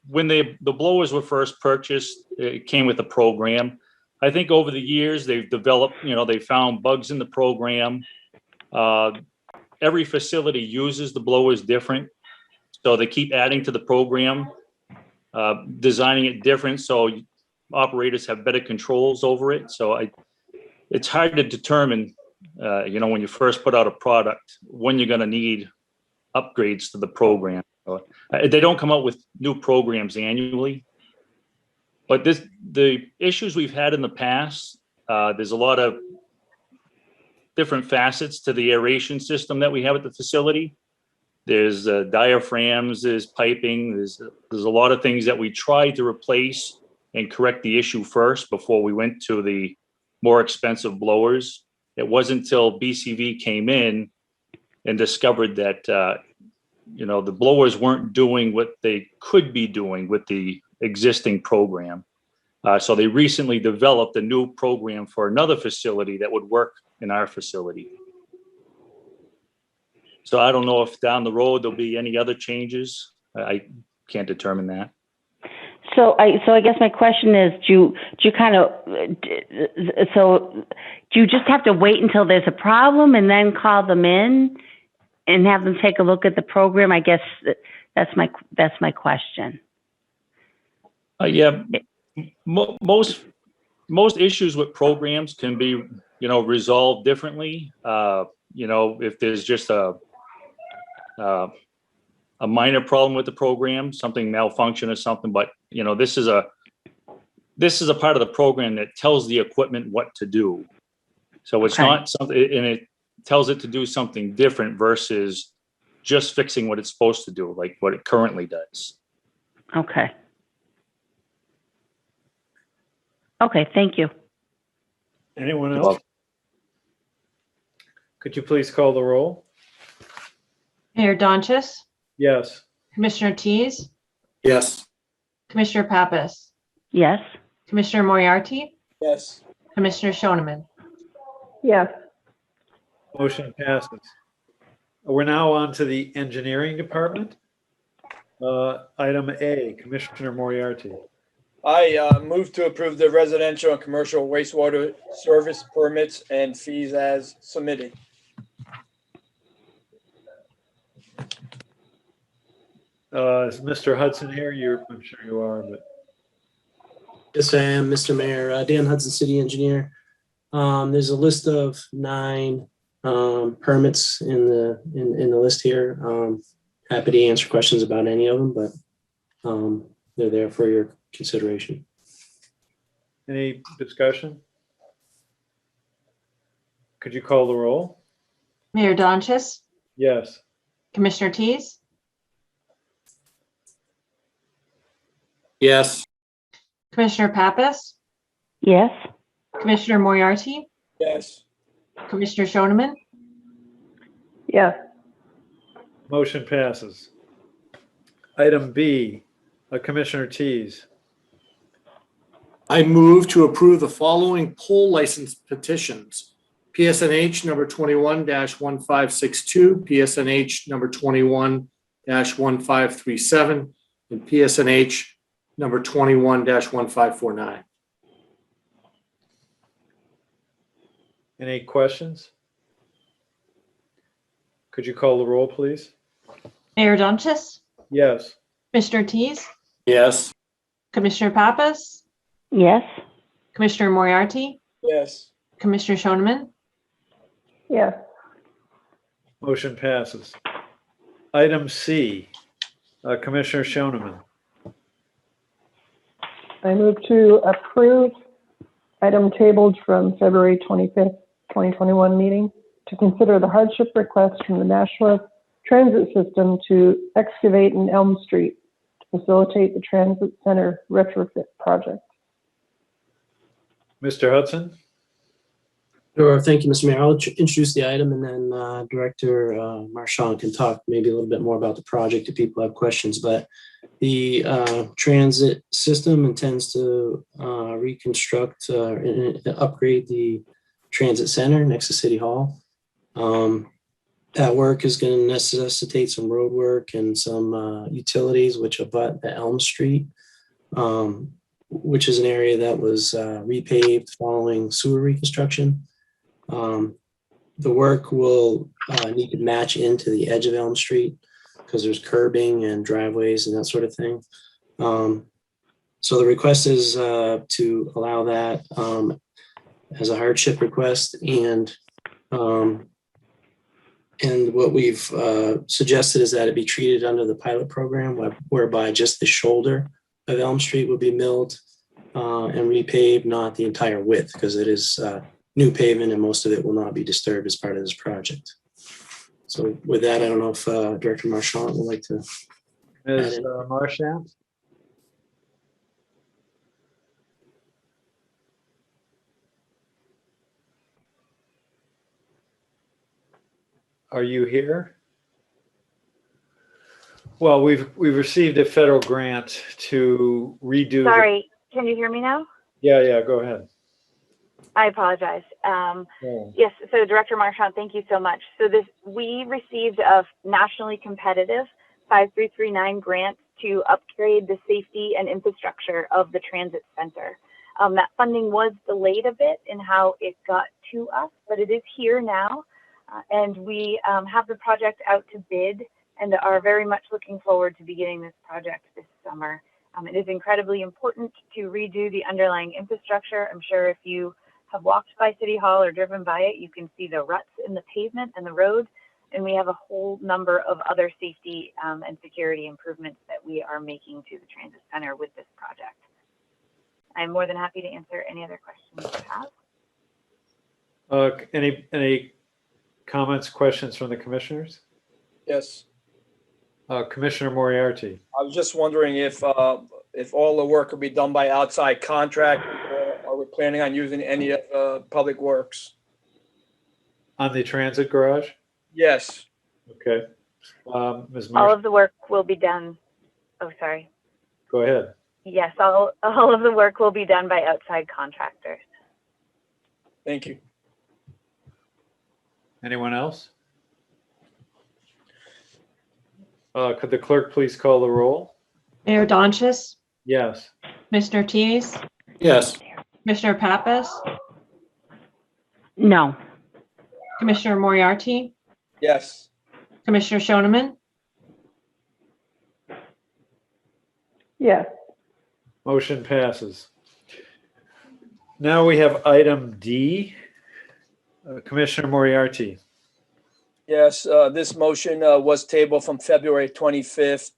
when the blowers were first purchased, it came with a program. I think over the years, they've developed, you know, they found bugs in the program. Every facility uses the blowers different. So they keep adding to the program, designing it different so operators have better controls over it. So it's hard to determine, you know, when you first put out a product, when you're going to need upgrades to the program. They don't come out with new programs annually. But the issues we've had in the past, there's a lot of different facets to the aeration system that we have at the facility. There's diaphragms, there's piping, there's a lot of things that we tried to replace and correct the issue first before we went to the more expensive blowers. It wasn't until BCV came in and discovered that, you know, the blowers weren't doing what they could be doing with the existing program. So they recently developed a new program for another facility that would work in our facility. So I don't know if down the road there'll be any other changes. I can't determine that. So I guess my question is, do you just have to wait until there's a problem and then call them in and have them take a look at the program? I guess that's my question. Yeah, most issues with programs can be, you know, resolved differently. You know, if there's just a minor problem with the program, something malfunction or something, but you know, this is a part of the program that tells the equipment what to do. So it's not something, and it tells it to do something different versus just fixing what it's supposed to do, like what it currently does. Okay. Okay, thank you. Anyone else? Could you please call the roll? Mayor Donchis, Yes. Commissioner Tease, Yes. Commissioner Pappas, Yes. Commissioner Moriarty, Yes. Commissioner Shoneman. Yes. Motion passes. We're now on to the engineering department. Item A, Commissioner Moriarty. I move to approve the residential and commercial wastewater service permits and fees as submitted. Is Mr. Hudson here? I'm sure you are, but. Yes, I am, Mr. Mayor. Dan Hudson, City Engineer. There's a list of 9 permits in the list here. Happy to answer questions about any of them, but they're there for your consideration. Any discussion? Could you call the roll? Mayor Donchis, Yes. Commissioner Tease, Yes. Commissioner Pappas, Yes. Commissioner Moriarty, Yes. Commissioner Shoneman. Yes. Motion passes. Item B, Commissioner Tease. I move to approve the following poll license petitions. PSNH number 21-1562, PSNH number 21-1537, and PSNH number 21-1549. Any questions? Could you call the roll, please? Mayor Dunches, Yes. Commissioner Tease, Yes. Commissioner Pappas, Yes. Commissioner Moriarty, Yes. Commissioner Shoneman, Yes. Motion passes. Item C, Commissioner Shoneman. I move to approve item tabled from February 25th, 2021 meeting to consider the hardship request from the Nashua Transit System to excavate in Elm Street to facilitate the transit center retrofit project. Mr. Hudson? Sure, thank you, Mr. Mayor. I'll introduce the item and then Director Marchand can talk maybe a little bit more about the project if people have questions. But the transit system intends to reconstruct and upgrade the transit center next to City Hall. That work is going to necessitate some road work and some utilities which abut the Elm Street, which is an area that was repaved following sewer reconstruction. The work will need to match into the edge of Elm Street because there's curbing and driveways and that sort of thing. So the request is to allow that as a hardship request, and what we've suggested is that it be treated under the pilot program, whereby just the shoulder of Elm Street would be milled and repaved, not the entire width, because it is new pavement and most of it will not be disturbed as part of this project. So with that, I don't know if Director Marchand would like to. Ms. Marchand? Are you here? Well, we've received a federal grant to redo. Sorry, can you hear me now? Yeah, go ahead. I apologize. Yes, so Director Marchand, thank you so much. So we received a nationally competitive 5339 grant to upgrade the safety and infrastructure of the transit center. That funding was delayed a bit in how it got to us, but it is here now. And we have the project out to bid and are very much looking forward to beginning this project this summer. It is incredibly important to redo the underlying infrastructure. I'm sure if you have walked by City Hall or driven by it, you can see the ruts in the pavement and the road. And we have a whole number of other safety and security improvements that we are making to the transit center with this project. I'm more than happy to answer any other questions you have. Any comments, questions from the commissioners? Yes. Commissioner Moriarty. I was just wondering if all the work could be done by outside contract, or are we planning on using any of Public Works? On the transit garage? Yes. Okay. Ms. All of the work will be done. Oh, sorry. Go ahead. Yes, all of the work will be done by outside contractors. Thank you. Anyone else? Could the clerk please call the roll? Mayor Dunches, Yes. Commissioner Tease, Yes. Commissioner Pappas, No. Commissioner Moriarty, Yes. Commissioner Shoneman, Yes. Motion passes. Now we have item D. Commissioner Moriarty. Yes, this motion was tabled from February 25th,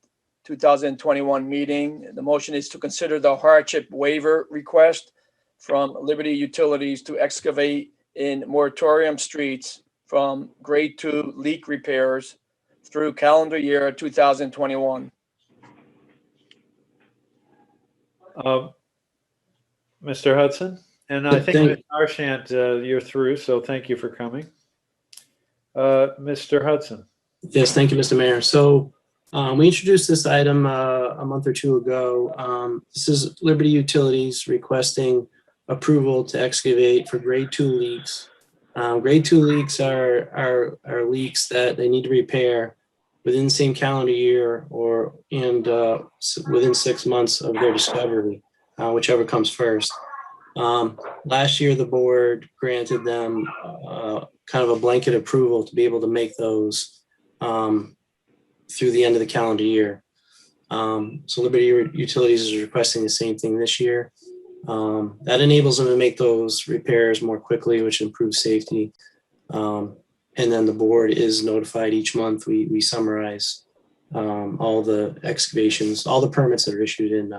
2021 meeting. The motion is to consider the hardship waiver request from Liberty Utilities to excavate in Moratorium streets from grade 2 leak repairs through calendar year 2021. Mr. Hudson, and I think Thank- Ms. Marchand, you're through, so thank you for coming. Mr. Hudson. Yes, thank you, Mr. Mayor. So we introduced this item a month or two ago. This is Liberty Utilities requesting approval to excavate for grade 2 leaks. Grade 2 leaks are leaks that they need to repair within the same calendar year and within 6 months of their discovery, whichever comes first. Last year, the board granted them kind of a blanket approval to be able to make those through the end of the calendar year. So Liberty Utilities is requesting the same thing this year. That enables them to make those repairs more quickly, which improves safety. And then the board is notified each month. We summarize all the excavations, all the permits that are issued in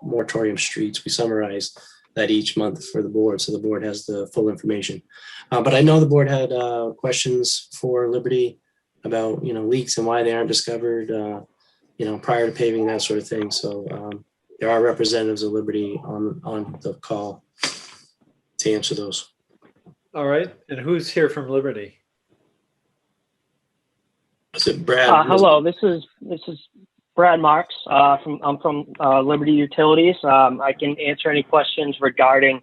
moratorium streets. We summarize that each month for the board, so the board has the full information. But I know the board had questions for Liberty about leaks and why they aren't discovered prior to paving, that sort of thing. So there are representatives of Liberty on the call to answer those. All right. And who's here from Liberty? Is it Brad? Hello, this is Brad Marks. I'm from Liberty Utilities. I can answer any questions regarding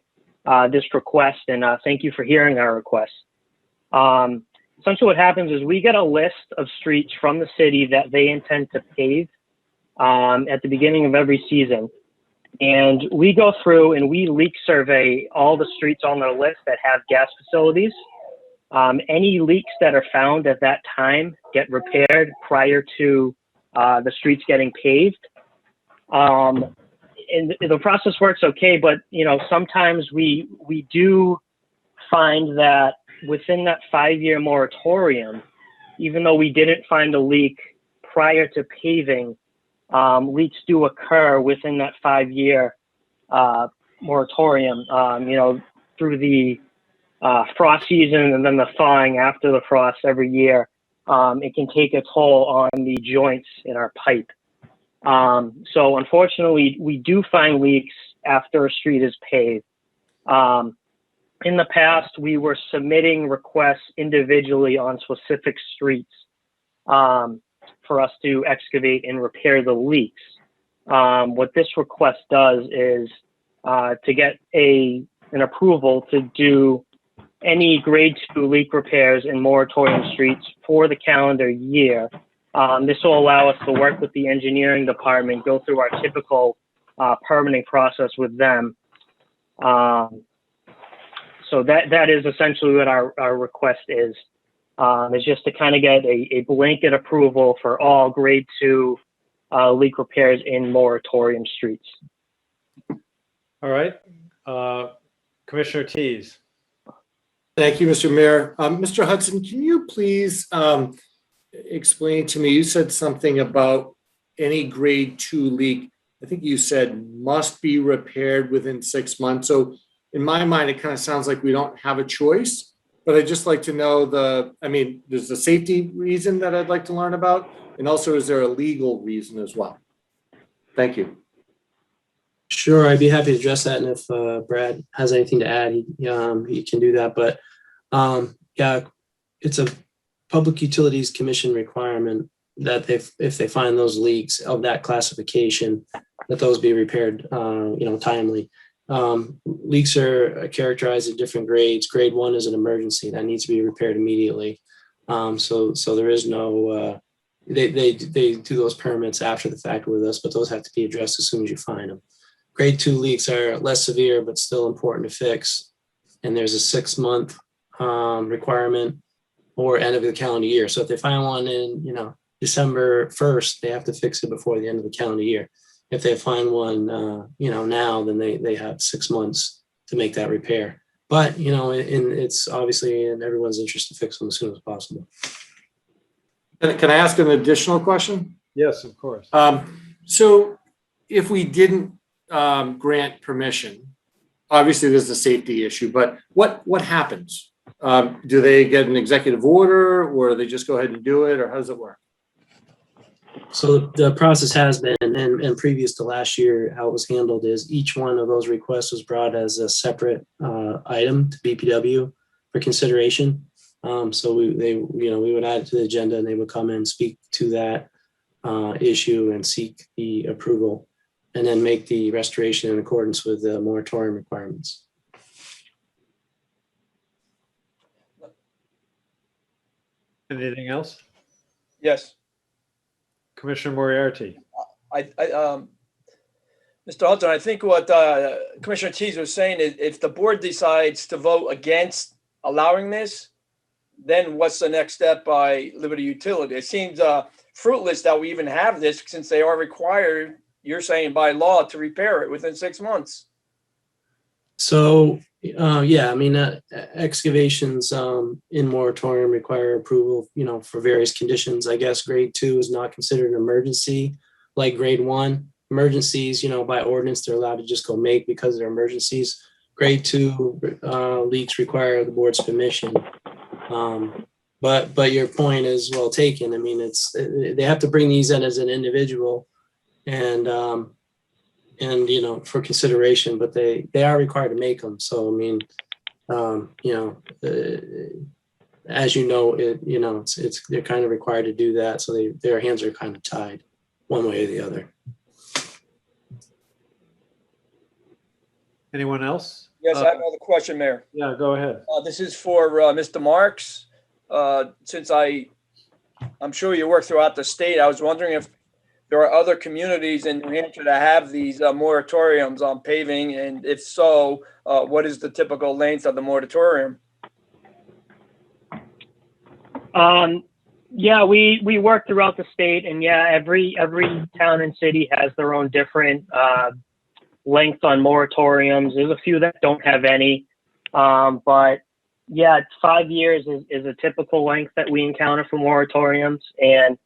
this request, and thank you for hearing our request. Essentially, what happens is we get a list of streets from the city that they intend to pave at the beginning of every season, and we go through and we leak survey all the streets on their list that have gas facilities. Any leaks that are found at that time get repaired prior to the streets getting paved. And the process works okay, but sometimes we do find that within that 5-year moratorium, even though we didn't find a leak prior to paving, leaks do occur within that 5-year moratorium, through the frost season and then the thawing after the frost every year. It can take a toll on the joints in our pipe. So unfortunately, we do find leaks after a street is paved. In the past, we were submitting requests individually on specific streets for us to excavate and repair the leaks. What this request does is to get an approval to do any grade 2 leak repairs in moratorium streets for the calendar year. This will allow us to work with the engineering department, go through our typical permitting process with them. So that is essentially what our request is just to kind of get a blanket approval for all grade 2 leak repairs in moratorium streets. All right. Commissioner Tees. Thank you, Mr. Mayor. Mr. Hudson, can you please explain to me, you said something about any grade 2 leak, I think you said must be repaired within 6 months. So in my mind, it kind of sounds like we don't have a choice, but I'd just like to know there's a safety reason that I'd like to learn about. And also, is there a legal reason as well? Thank you. Sure, I'd be happy to address that. And if Brad has anything to add, he can do that. But yeah, it's a Public Utilities Commission requirement that if they find those leaks of that classification, that those be repaired, timely. Leaks are characterized at different grades. Grade 1 is an emergency that needs to be repaired immediately. So there is no, they do those permits after the fact with us, but those have to be addressed as soon as you find them. Grade 2 leaks are less severe, but still important to fix. And there's a 6-month requirement or end of the calendar year. So if they find one in, December 1st, they have to fix it before the end of the calendar year. If they find one, now, then they have 6 months to make that repair. But, it's obviously in everyone's interest to fix them as soon as possible. Can I ask an additional question? Yes, of course. So if we didn't grant permission, obviously there's a safety issue, but what happens? Do they get an executive order or they just go ahead and do it, or how does it work? So the process has been, and previous to last year, how it was handled is each one of those requests was brought as a separate item to BPW for consideration. So we would add it to the agenda, and they would come and speak to that issue and seek the approval, and then make the restoration in accordance with the moratorium requirements. Anything else? Yes. Commissioner Moriarty. Mr. Hudson, I think what Commissioner Tease was saying is if the board decides to vote against allowing this, then what's the next step by Liberty Utility? It seems fruitless that we even have this since they are required, you're saying by law, to repair it within 6 months. So, yeah, I mean, excavations in moratorium require approval, for various conditions. I guess grade 2 is not considered an emergency like grade 1. Emergencies, by ordinance, they're allowed to just go make because they're emergencies. Grade 2 leaks require the board's permission. But your point is well taken. I mean, they have to bring these in as an individual and for consideration, but they are required to make them. So, I mean, as they're kind of required to do that. So their hands are kind of tied one way or the other. Anyone else? Yes, I have another question, Mayor. Yeah, go ahead. This is for Mr. Marks. Since I'm sure you work throughout the state, I was wondering if there are other communities in New Hampshire that have these moratoriums on paving, and if so, what is the typical length of the moratorium? Yeah, we work throughout the state, and yeah, every town and city has their own different length on moratoriums. There's a few that don't have any, but yeah, 5 years is a typical length that we encounter for moratoriums. And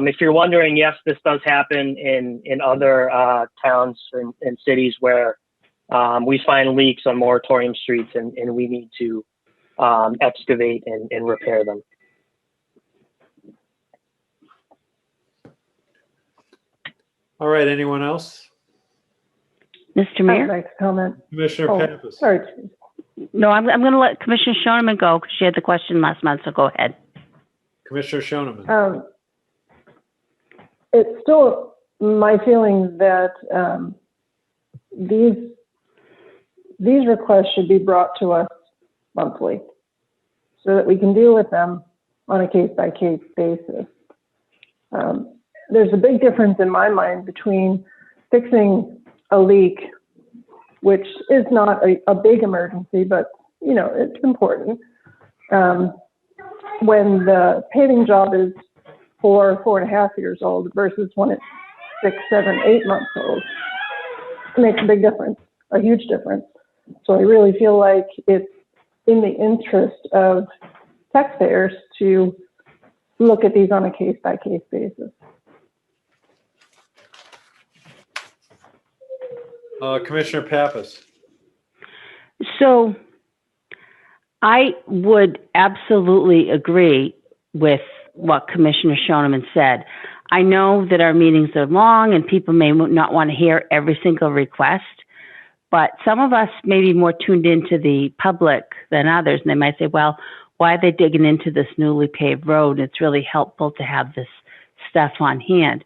if you're wondering, yes, this does happen in other towns and cities where we find leaks on moratorium streets and we need to excavate and repair them. All right, anyone else? Mr. Mayor? I'd like to comment. Commissioner Pappas. Sorry. No, I'm going to let Commissioner Shoneman go because she had the question last month, so go ahead. Commissioner Shoneman. It's still my feeling that these requests should be brought to us monthly so that we can deal with them on a case-by-case basis. There's a big difference in my mind between fixing a leak, which is not a big emergency, but it's important. When the paving job is 4.5 years old versus when it's 6, 7, 8 months old, it makes a big difference, a huge difference. So I really feel like it's in the interest of taxpayers to look at these on a case-by-case basis. Commissioner Pappas. So I would absolutely agree with what Commissioner Shoneman said. I know that our meetings are long and people may not want to hear every single request, but some of us may be more tuned into the public than others, and they might say, well, why are they digging into this newly paved road? It's really helpful to have this stuff on hand.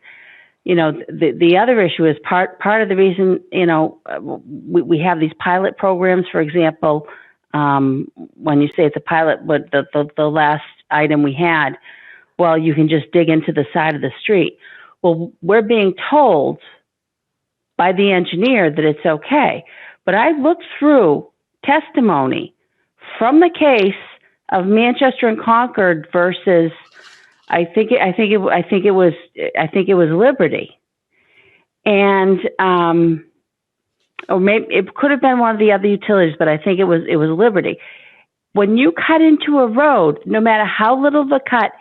The other issue is part of the reason, we have these pilot programs. For example, when you say it's a pilot, but the last item we had, well, you can just dig into the side of the street. Well, we're being told by the engineer that it's okay. But I looked through testimony from the case of Manchester and Concord versus I think it was Liberty, and or maybe it could have been one of the other utilities, but I think it was Liberty. When you cut into a road, no matter how little the cut,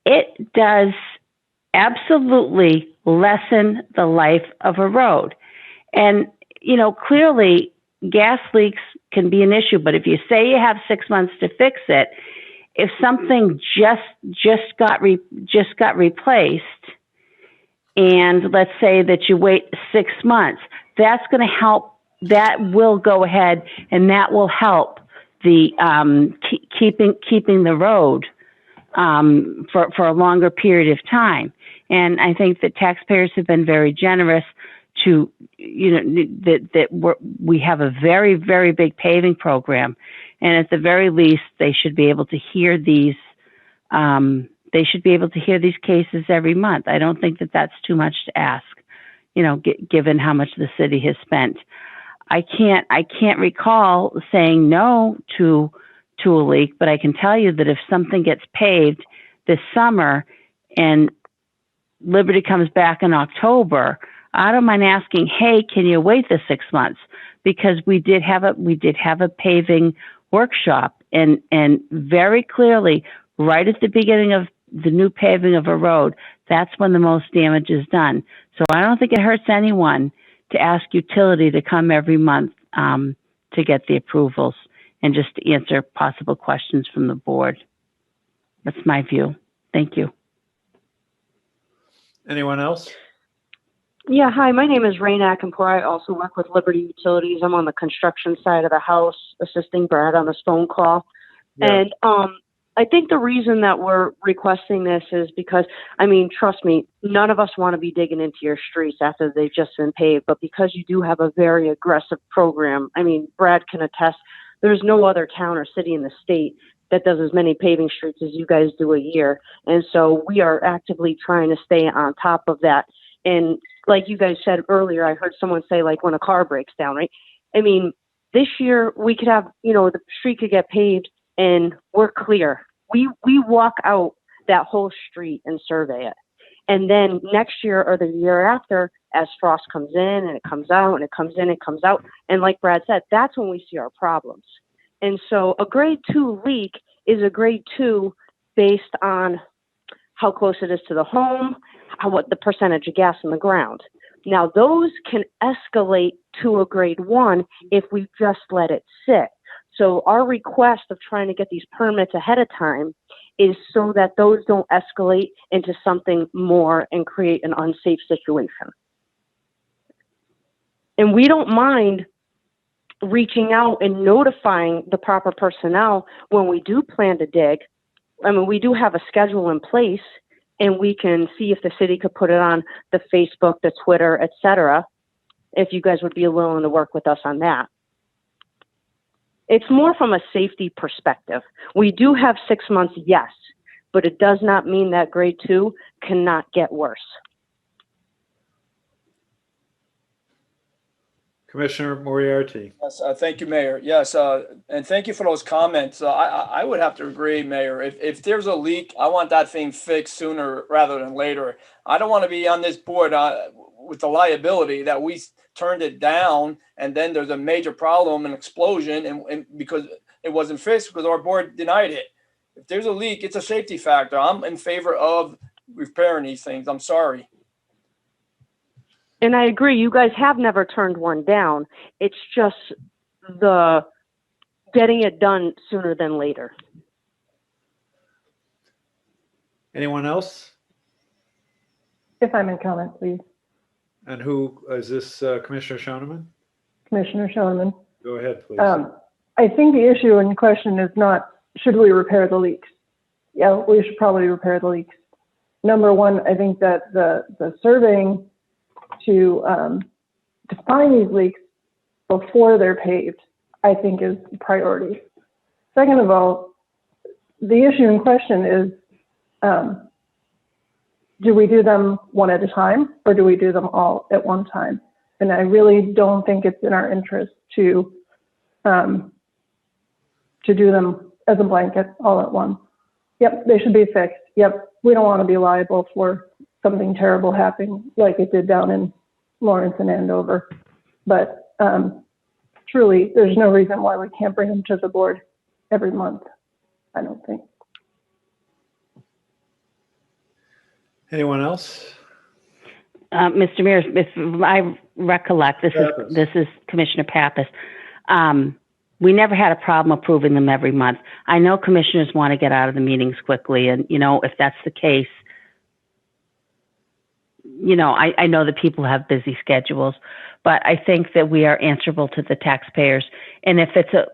it does absolutely lessen the life of a road. And clearly, gas leaks can be an issue. But if you say you have 6 months to fix it, if something just got replaced, and let's say that you wait 6 months, that's going to help. That will go ahead, and that will help the keeping the road for a longer period of time. And I think that taxpayers have been very generous to that we have a very, very big paving program. And at the very least, they should be able to hear these. They should be able to hear these cases every month. I don't think that that's too much to ask. given how much the city has spent. I can't recall saying no to a leak, but I can tell you that if something gets paved this summer and Liberty comes back in October, I don't mind asking, hey, can you wait the 6 months? Because we did have a paving workshop, and very clearly, right at the beginning of the new paving of a road, that's when the most damage is done. So I don't think it hurts anyone to ask utility to come every month to get the approvals and just to answer possible questions from the board. That's my view. Thank you. Anyone else? Yeah, hi, my name is Rain Akinpour. I also work with Liberty Utilities. I'm on the construction side of the house, assisting Brad on this phone call. Yeah. And I think the reason that we're requesting this is because, I mean, trust me, none of us want to be digging into your streets after they've just been paved, but because you do have a very aggressive program, I mean, Brad can attest, there's no other town or city in the state that does as many paving streets as you guys do a year. And so we are actively trying to stay on top of that. And like you guys said earlier, I heard someone say, like, when a car breaks down, right? I mean, this year we could have, the street could get paved and we're clear. We walk out that whole street and survey it. And then next year or the year after, as frost comes in and it comes out and it comes in, it comes out. And like Brad said, that's when we see our problems. And so a grade 2 leak is a grade 2 based on how close it is to the home, what the percentage of gas in the ground. Now, those can escalate to a grade 1 if we just let it sit. So our request of trying to get these permits ahead of time is so that those don't escalate into something more and create an unsafe situation. And we don't mind reaching out and notifying the proper personnel when we do plan to dig. I mean, we do have a schedule in place, and we can see if the city could put it on the Facebook, the Twitter, etc., if you guys would be willing to work with us on that. It's more from a safety perspective. We do have 6 months, yes, but it does not mean that grade 2 cannot get worse. Commissioner Moriarty. Yes, thank you, Mayor. Yes, and thank you for those comments. I would have to agree, Mayor. If there's a leak, I want that thing fixed sooner rather than later. I don't want to be on this board with the liability that we turned it down and then there's a major problem, an explosion, and because it wasn't fixed because our board denied it. If there's a leak, it's a safety factor. I'm in favor of repairing these things. I'm sorry. And I agree, you guys have never turned one down. It's just the getting it done sooner than later. Anyone else? If I may comment, please. And who is this? Commissioner Shoneman? Commissioner Shoneman. Go ahead, please. I think the issue in question is not, should we repair the leaks? Yeah, we should probably repair the leaks. Number one, I think that the surveying to find these leaks before they're paved, I think is priority. Second of all, the issue in question is, do we do them one at a time or do we do them all at one time? And I really don't think it's in our interest to do them as a blanket all at once. Yep, they should be fixed. Yep, we don't want to be liable for something terrible happening like it did down in Lawrence and Andover. But truly, there's no reason why we can't bring them to the board every month, I don't think. Anyone else? Mr. Mayor, if I recollect, this is Commissioner Pappas. We never had a problem approving them every month. I know commissioners want to get out of the meetings quickly, and if that's the case, I know that people have busy schedules, but I think that we are answerable to the taxpayers. And if it's a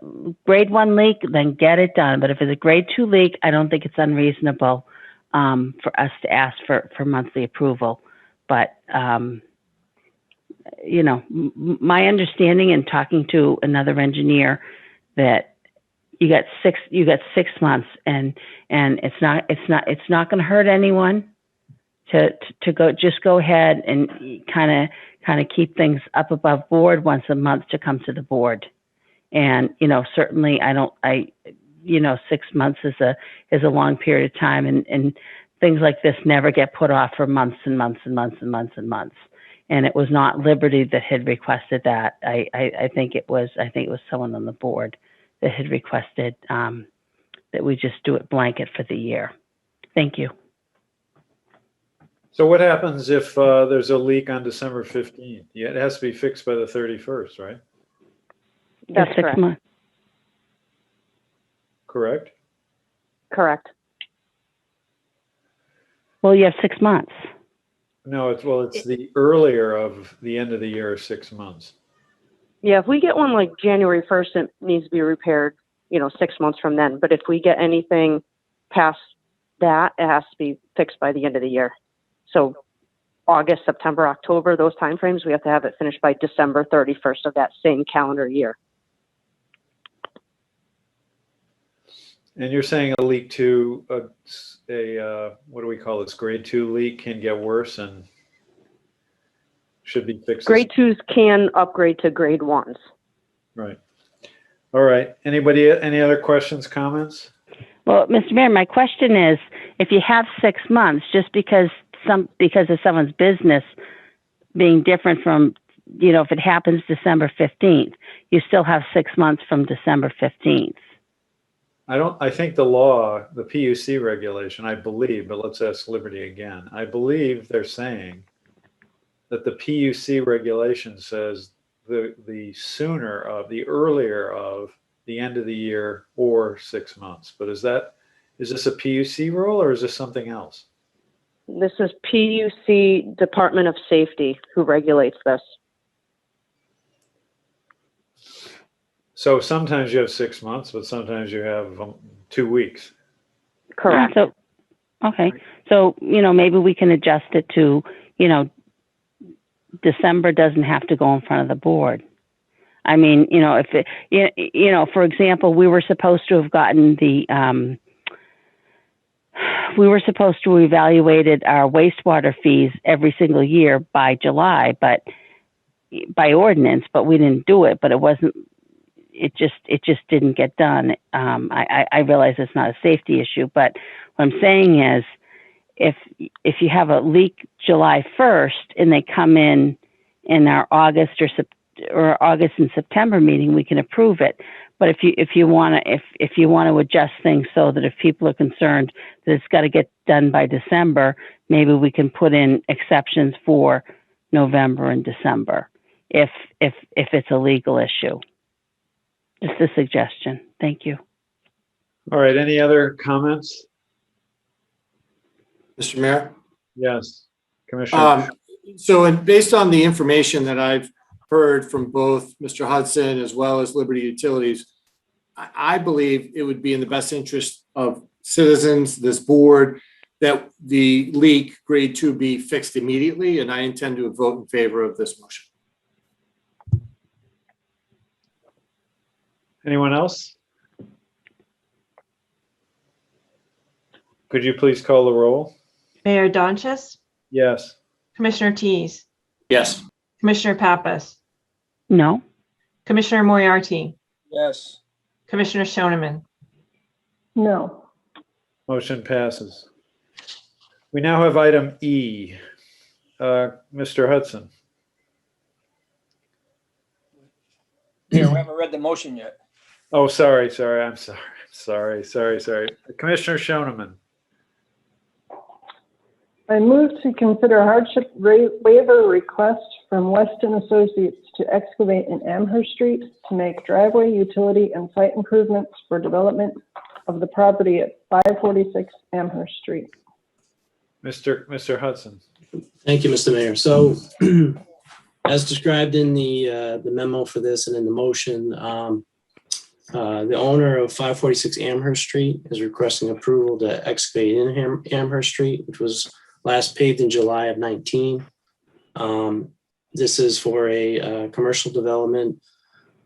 grade 1 leak, then get it done. But if it's a grade 2 leak, I don't think it's unreasonable for us to ask for monthly approval. But, my understanding in talking to another engineer that you got 6 months and it's not going to hurt anyone. just go ahead and kind of keep things up above board once a month to come to the board. And, certainly 6 months is a long period of time, and things like this never get put off for months and months and months and months and months. And it was not Liberty that had requested that. I think it was someone on the board that had requested that we just do it blanket for the year. Thank you. So what happens if there's a leak on December 15th? Yeah, it has to be fixed by the 31st, right? That's correct. Months. Correct? Correct. Well, you have 6 months. No, it's the earlier of the end of the year, 6 months. Yeah, if we get one like January 1st, it needs to be repaired, 6 months from then. But if we get anything past that, it has to be fixed by the end of the year. So August, September, October, those timeframes, we have to have it finished by December 31st of that same calendar year. And you're saying a leak to what do we call this? Grade 2 leak can get worse and should be fixed. Grade 2s can upgrade to grade 1s. Right. All right. Any other questions, comments? Well, Mr. Mayor, my question is, if you have 6 months, just because of someone's business being different from, if it happens December 15th, you still have 6 months from December 15th. I think the law, the PUC regulation, I believe, but let's ask Liberty again. I believe they're saying that the PUC regulation says the sooner of, the earlier of the end of the year or 6 months. But is this a PUC rule or is this something else? This is PUC Department of Safety who regulates this. So sometimes you have 6 months, but sometimes you have 2 weeks. Correct. Okay. So, maybe we can adjust it to, December doesn't have to go in front of the board. I mean, if it, for example, we were supposed to have gotten we were supposed to evaluated our wastewater fees every single year by July, but by ordinance, but we didn't do it, but it just didn't get done. I realize it's not a safety issue, but what I'm saying is if you have a leak July 1st and they come in our August and September meeting, we can approve it. But if you want to adjust things so that if people are concerned that it's got to get done by December, maybe we can put in exceptions for November and December if it's a legal issue. Just a suggestion. Thank you. All right. Any other comments? Mr. Mayor? Yes. Commissioner. Based on the information that I've heard from both Mr. Hudson as well as Liberty Utilities, I believe it would be in the best interest of citizens, this board, that the leak grade 2 be fixed immediately, and I intend to vote in favor of this motion. Anyone else? Could you please call the roll? Mayor Donches, Yes. Commissioner Tease, Yes. Commissioner Pappas, No. Commissioner Moriarty, Yes. Commissioner Shoneman. No. Motion passes. We now have item E. Mr. Hudson. Yeah, we haven't read the motion yet. Oh, sorry. I'm sorry. Commissioner Shoneman. I move to consider hardship waiver request from Weston Associates to excavate in Amherst Street to make driveway, utility, and site improvements for development of the property at 546 Amherst Street. Mr. Hudson. Thank you, Mr. Mayor. So as described in the memo for this and in the motion, the owner of 546 Amherst Street is requesting approval to excavate in Amherst Street, which was last paved in July of 19. This is for a commercial development.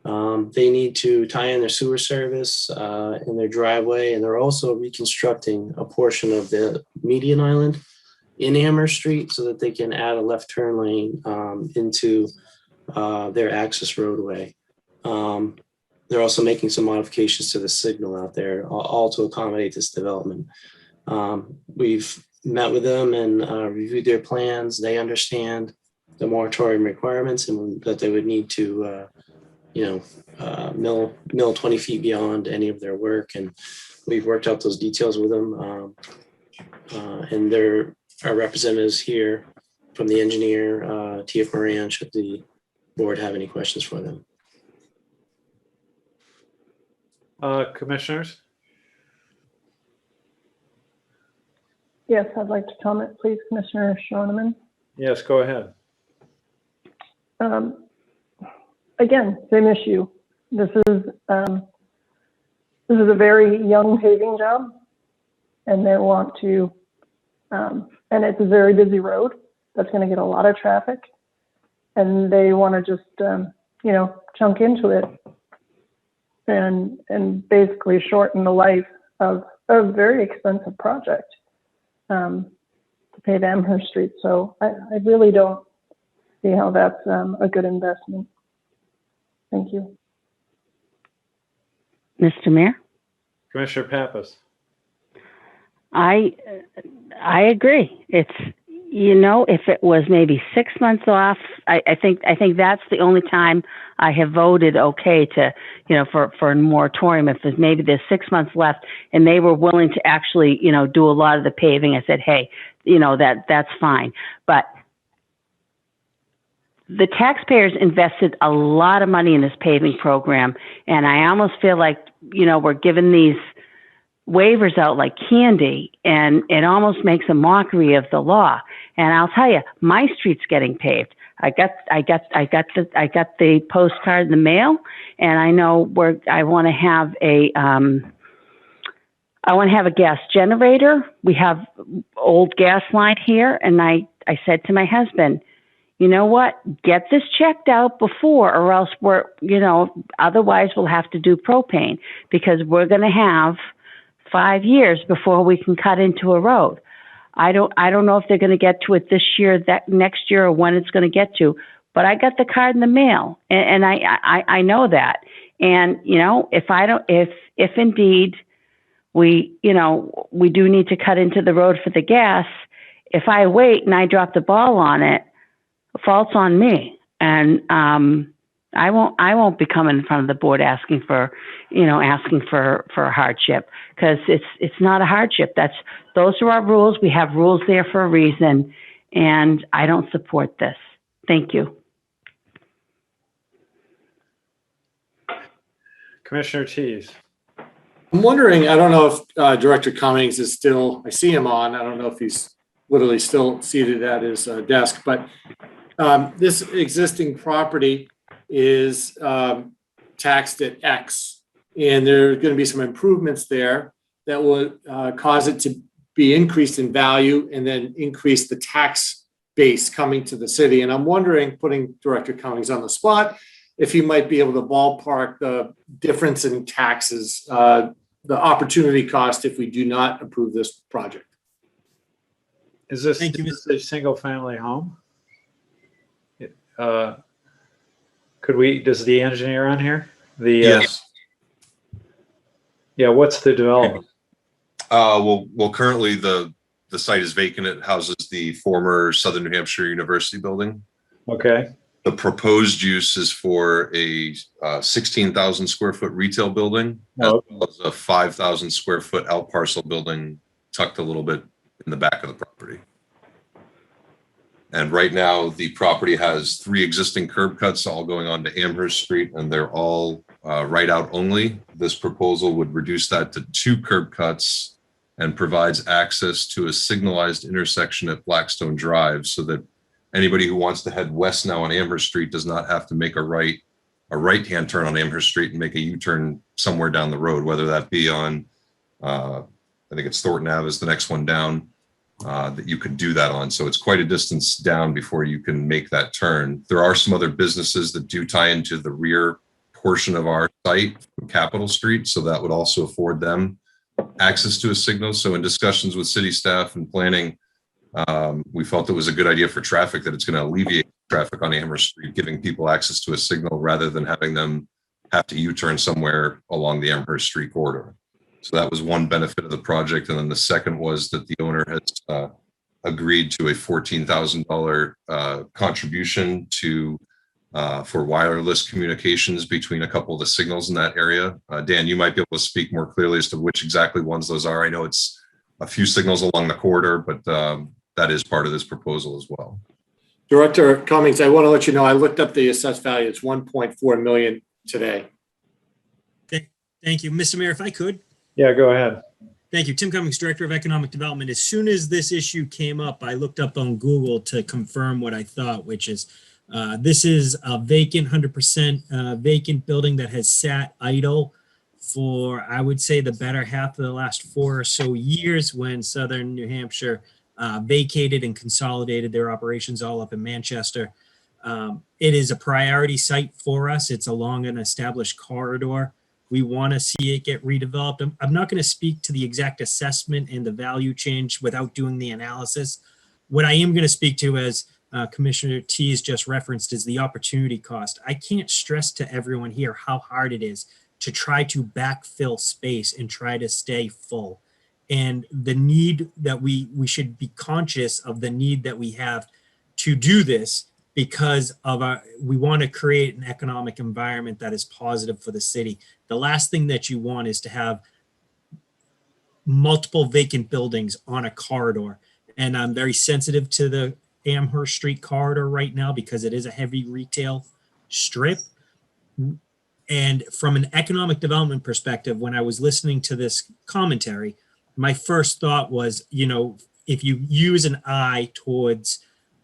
They need to tie in their sewer service in their driveway, and they're also reconstructing a portion of the median island in Amherst Street so that they can add a left turn lane into their access roadway. They're also making some modifications to the signal out there, all to accommodate this development. We've met with them and reviewed their plans. They understand the moratorium requirements and that they would need to, mill 20 feet beyond any of their work. And we've worked out those details with them. And there are representatives here from the engineer, TF Moran, should the board have any questions for them. Commissioners? Yes, I'd like to comment, please, Commissioner Shoneman. Yes, go ahead. Again, same issue. This is a very young paving job, and they want to, and it's a very busy road that's going to get a lot of traffic, and they want to just, chunk into it and basically shorten the life of a very expensive project to pave Amherst Street. So I really don't see how that's a good investment. Thank you. Mr. Mayor? Commissioner Pappas? I agree. It's, if it was maybe 6 months off, I think that's the only time I have voted okay to, for a moratorium. If there's 6 months left and they were willing to actually, do a lot of the paving, I said, hey, that's fine. But the taxpayers invested a lot of money in this paving program, and I almost feel like, we're giving these waivers out like candy, and it almost makes a mockery of the law. And I'll tell you, my street's getting paved. I got the postcard in the mail, and I know I want to have a gas generator. We have old gas line here, and I said to my husband, you know what, get this checked out before, or else otherwise we'll have to do propane, because we're going to have 5 years before we can cut into a road. I don't know if they're going to get to it this year, that next year, or when it's going to get to, but I got the card in the mail, and I know that. And, if indeed we do need to cut into the road for the gas, if I wait and I drop the ball on it, fault's on me. And, I won't be coming in front of the board asking for a hardship, because it's not a hardship. Those are our rules. We have rules there for a reason, and I don't support this. Thank you. Commissioner Tease. I'm wondering, I don't know if Director Cummings is still, I see him on, I don't know if he's literally still seated at his desk, but this existing property is taxed at X, and there are going to be some improvements there that will cause it to be increased in value and then increase the tax base coming to the city. And I'm wondering, putting Director Cummings on the spot, if you might be able to ballpark the difference in taxes, the opportunity cost if we do not approve this project. Is this a single family home? Does the engineer on here? Yes. Yeah, what's the development? Well, currently the site is vacant. It houses the former Southern New Hampshire University building. Okay. The proposed use is for a 16,000 square foot retail building, as well as a 5,000 square foot out parcel building tucked a little bit in the back of the property. And right now, the property has 3 existing curb cuts all going on to Amherst Street, and they're all right out only. This proposal would reduce that to 2 curb cuts and provides access to a signalized intersection at Blackstone Drive, so that anybody who wants to head west now on Amherst Street does not have to make a right-hand turn on Amherst Street and make a U-turn somewhere down the road, whether that be on, I think it's Thornton Ave is the next one down, that you could do that on. So it's quite a distance down before you can make that turn. There are some other businesses that do tie into the rear portion of our site from Capitol Street, so that would also afford them access to a signal. So in discussions with city staff and planning, We felt it was a good idea for traffic, that it's going to alleviate traffic on Amherst Street, giving people access to a signal rather than having them have to U-turn somewhere along the Amherst Street corridor. So that was one benefit of the project. And then the second was that the owner has agreed to a $14,000 contribution for wireless communications between a couple of the signals in that area. Dan, you might be able to speak more clearly as to which exactly ones those are. I know it's a few signals along the corridor, but that is part of this proposal as well. Director Cummings, I want to let you know, I looked up the assessed value. It's 1.4 million today. Thank you. Mr. Mayor, if I could. Yeah, go ahead. Thank you. Tim Cummings, Director of Economic Development. As soon as this issue came up, I looked up on Google to confirm what I thought, which is this is a vacant, 100% vacant building that has sat idle for, I would say, the better half of the last 4 or so years, when Southern New Hampshire vacated and consolidated their operations all up in Manchester. It is a priority site for us. It's along an established corridor. We want to see it get redeveloped. I'm not going to speak to the exact assessment and the value change without doing the analysis. What I am going to speak to, as Commissioner Tease just referenced, is the opportunity cost. I can't stress to everyone here how hard it is to try to backfill space and try to stay full. And the need that we should be conscious of the need that we have to do this, because of we want to create an economic environment that is positive for the city. The last thing that you want is to have multiple vacant buildings on a corridor. And I'm very sensitive to the Amherst Street corridor right now because it is a heavy retail strip. And from an economic development perspective, when I was listening to this commentary, my first thought was, if you use an eye towards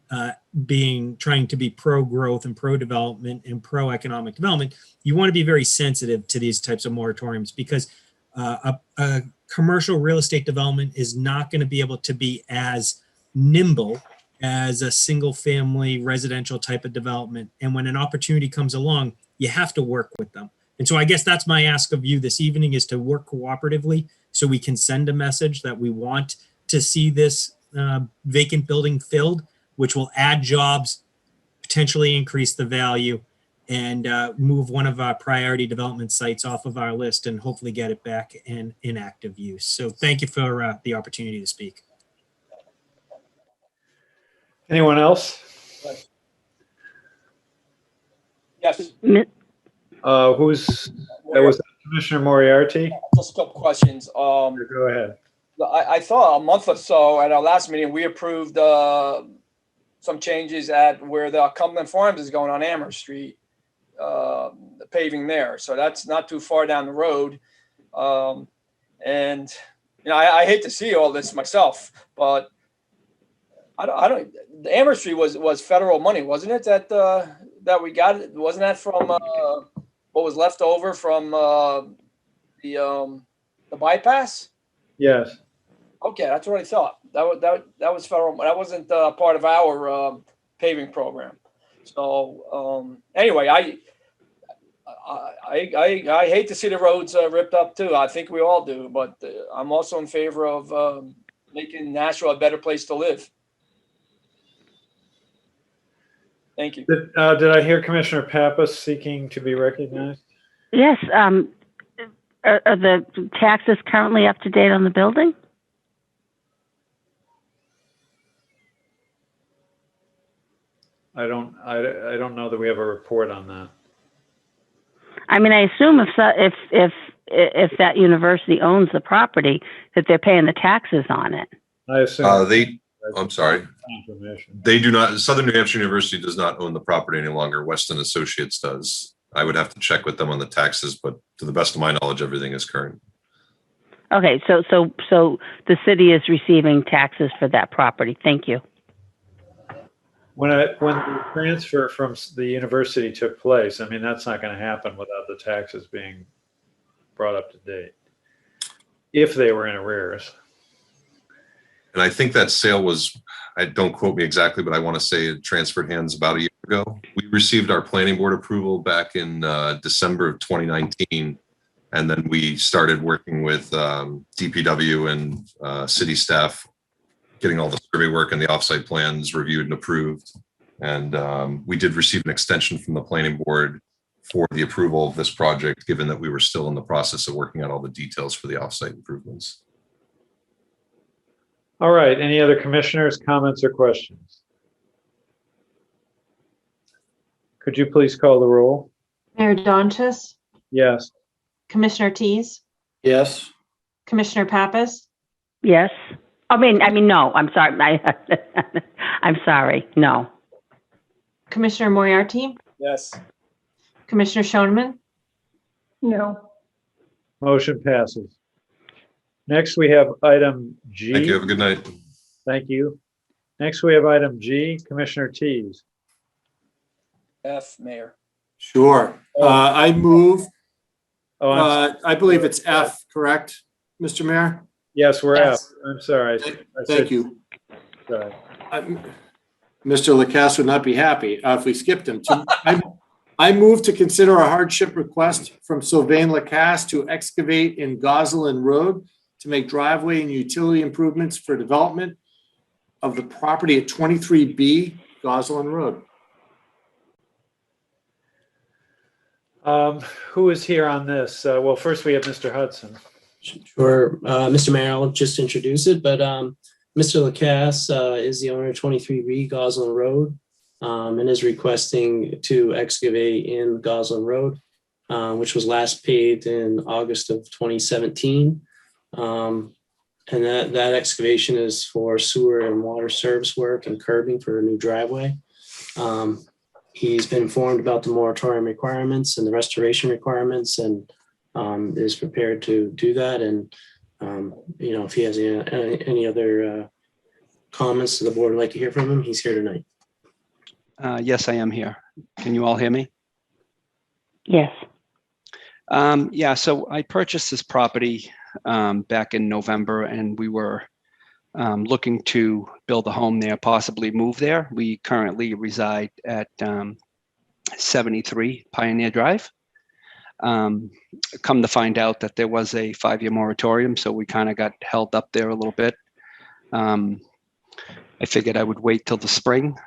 trying to be pro-growth and pro-development and pro-economic development, you want to be very sensitive to these types of moratoriums, because a commercial real estate development is not going to be able to be as nimble as a single family residential type of development. And when an opportunity comes along, you have to work with them. And so I guess that's my ask of you this evening, is to work cooperatively so we can send a message that we want to see this vacant building filled, which will add jobs, potentially increase the value, and move one of our priority development sites off of our list and hopefully get it back in active use. So thank you for the opportunity to speak. Anyone else? Yes. That was Commissioner Moriarty? Just a couple questions. Go ahead. I thought a month or so at our last meeting, we approved some changes at where the Cumberland Farms is going on Amherst Street, the paving there. So that's not too far down the road. And I hate to see all this myself, but I don't. The Amherst Street was federal money, wasn't it? That we got it. Wasn't that from what was left over from the bypass? Yes. Okay, that's what I thought. That was federal. That wasn't part of our paving program. So anyway, I hate to see the roads ripped up too. I think we all do, but I'm also in favor of making Nashville a better place to live. Thank you. Did I hear Commissioner Pappas seeking to be recognized? Yes. Are the taxes currently up to date on the building? I don't know that we have a report on that. I mean, I assume if that university owns the property, that they're paying the taxes on it. I assume I'm sorry. They do not. Southern New Hampshire University does not own the property any longer. Weston Associates does. I would have to check with them on the taxes, but to the best of my knowledge, everything is current. Okay, so the city is receiving taxes for that property. Thank you. When the transfer from the university took place, I mean, that's not going to happen without the taxes being brought up to date, if they were in arrears. And I think that sale was, don't quote me exactly, but I want to say it transferred hands about a year ago. We received our planning board approval back in December of 2019. And then we started working with DPW and city staff, getting all the survey work and the offsite plans reviewed and approved. And we did receive an extension from the planning board for the approval of this project, given that we were still in the process of working out all the details for the offsite improvements. All right, any other commissioners, comments, or questions? Could you please call the roll? Mayor Donchis, Yes. Commissioner Tease, Yes. Commissioner Pappas, Yes. I mean, no, I'm sorry. I'm sorry. No. Commissioner Moriarty, Yes. Commissioner Shoneman, No. Motion passes. Next, we have item G. Thank you. Have a good night. Thank you. Next, we have item G, Commissioner Tease. F, Mayor. Sure. I move, Oh, I believe it's F, correct, Mr. Mayor? yes, we're Yes. F. I'm sorry. Thank you. Sorry. Mr. Lacasse would not be happy if we skipped him. I move to consider a hardship request from Sylvain Lacasse to excavate in Gosselin Road to make driveway and utility improvements for development of the property at 23B Gosselin Road. Who is here on this? Well, first we have Mr. Hudson. Sure, Mr. Mayor, I'll just introduce it, but Mr. Lacasse is the owner of 23B Gosselin Road and is requesting to excavate in Gosselin Road, which was last paved in August of 2017. And that excavation is for sewer and water service work and curbing for a new driveway. He's been informed about the moratorium requirements and the restoration requirements and is prepared to do that. And, if he has any other comments, the board would like to hear from him, he's here tonight. Yes, I am here. Can you all hear me? Yes. Yeah, so I purchased this property back in November, and we were looking to build a home there, possibly move there. We currently reside at 73 Pioneer Drive. Come to find out that there was a 5-year moratorium, so we kind of got held up there a little bit. I figured I would wait till the spring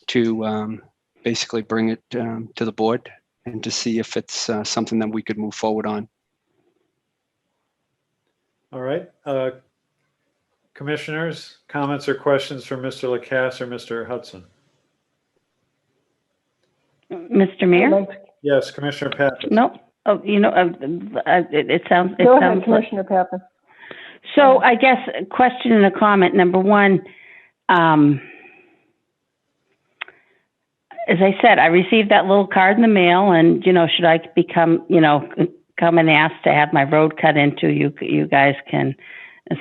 to basically bring it to the board and to see if it's something that we could move forward on. All right. Commissioners, comments or questions for Mr. Lacasse or Mr. Hudson? Mr. Mayor? Yes, Commissioner Pappas. No. Oh, it sounds. Go ahead, Commissioner Pappas. So I guess a question and a comment. Number one, as I said, I received that little card in the mail, and should I come and ask to have my road cut into, you guys can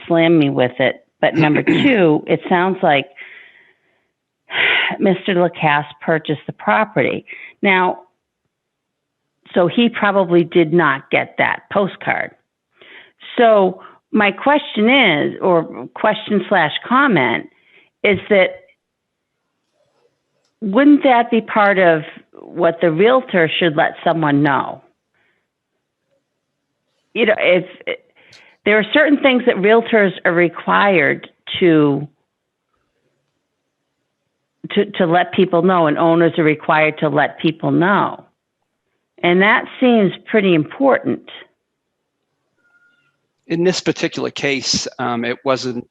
slam me with it. But number two, it sounds like Mr. Lacasse purchased the property. Now, so he probably did not get that postcard. So my question is, or question/comment, is that wouldn't that be part of what the realtor should let someone know? If there are certain things that realtors are required to let people know, and owners are required to let people know. And that seems pretty important. In this particular case, it wasn't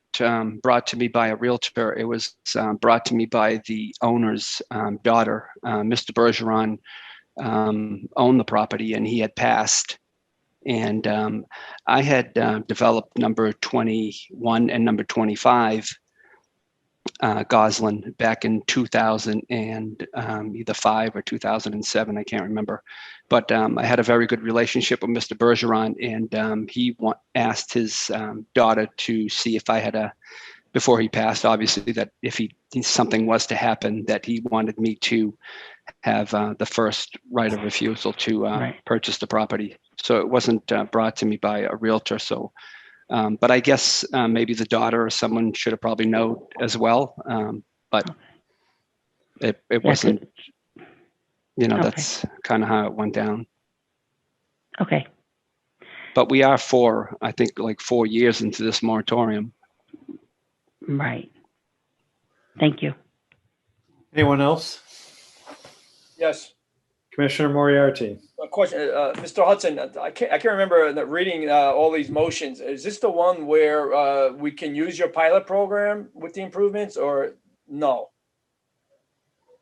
brought to me by a realtor. It was brought to me by the owner's daughter. Mr. Bergeron owned the property, and he had passed. And I had developed number 21 and number 25 Gosselin back in 2000 and either 5 or 2007, I can't remember. But I had a very good relationship with Mr. Bergeron, and he asked his daughter to see if I had before he passed, obviously, that if something was to happen, that he wanted me to have the first right of refusal to purchase the property. So it wasn't brought to me by a realtor. So, but I guess maybe the daughter or someone should have probably known as well. But it wasn't. Okay. That's kind of how it went down. Okay. But we are I think like 4 years into this moratorium. Right. Thank you. Anyone else? Yes. Commissioner Moriarty? A question, Mr. Hudson, I can't remember reading all these motions. Is this the one where we can use your pilot program with the improvements or no?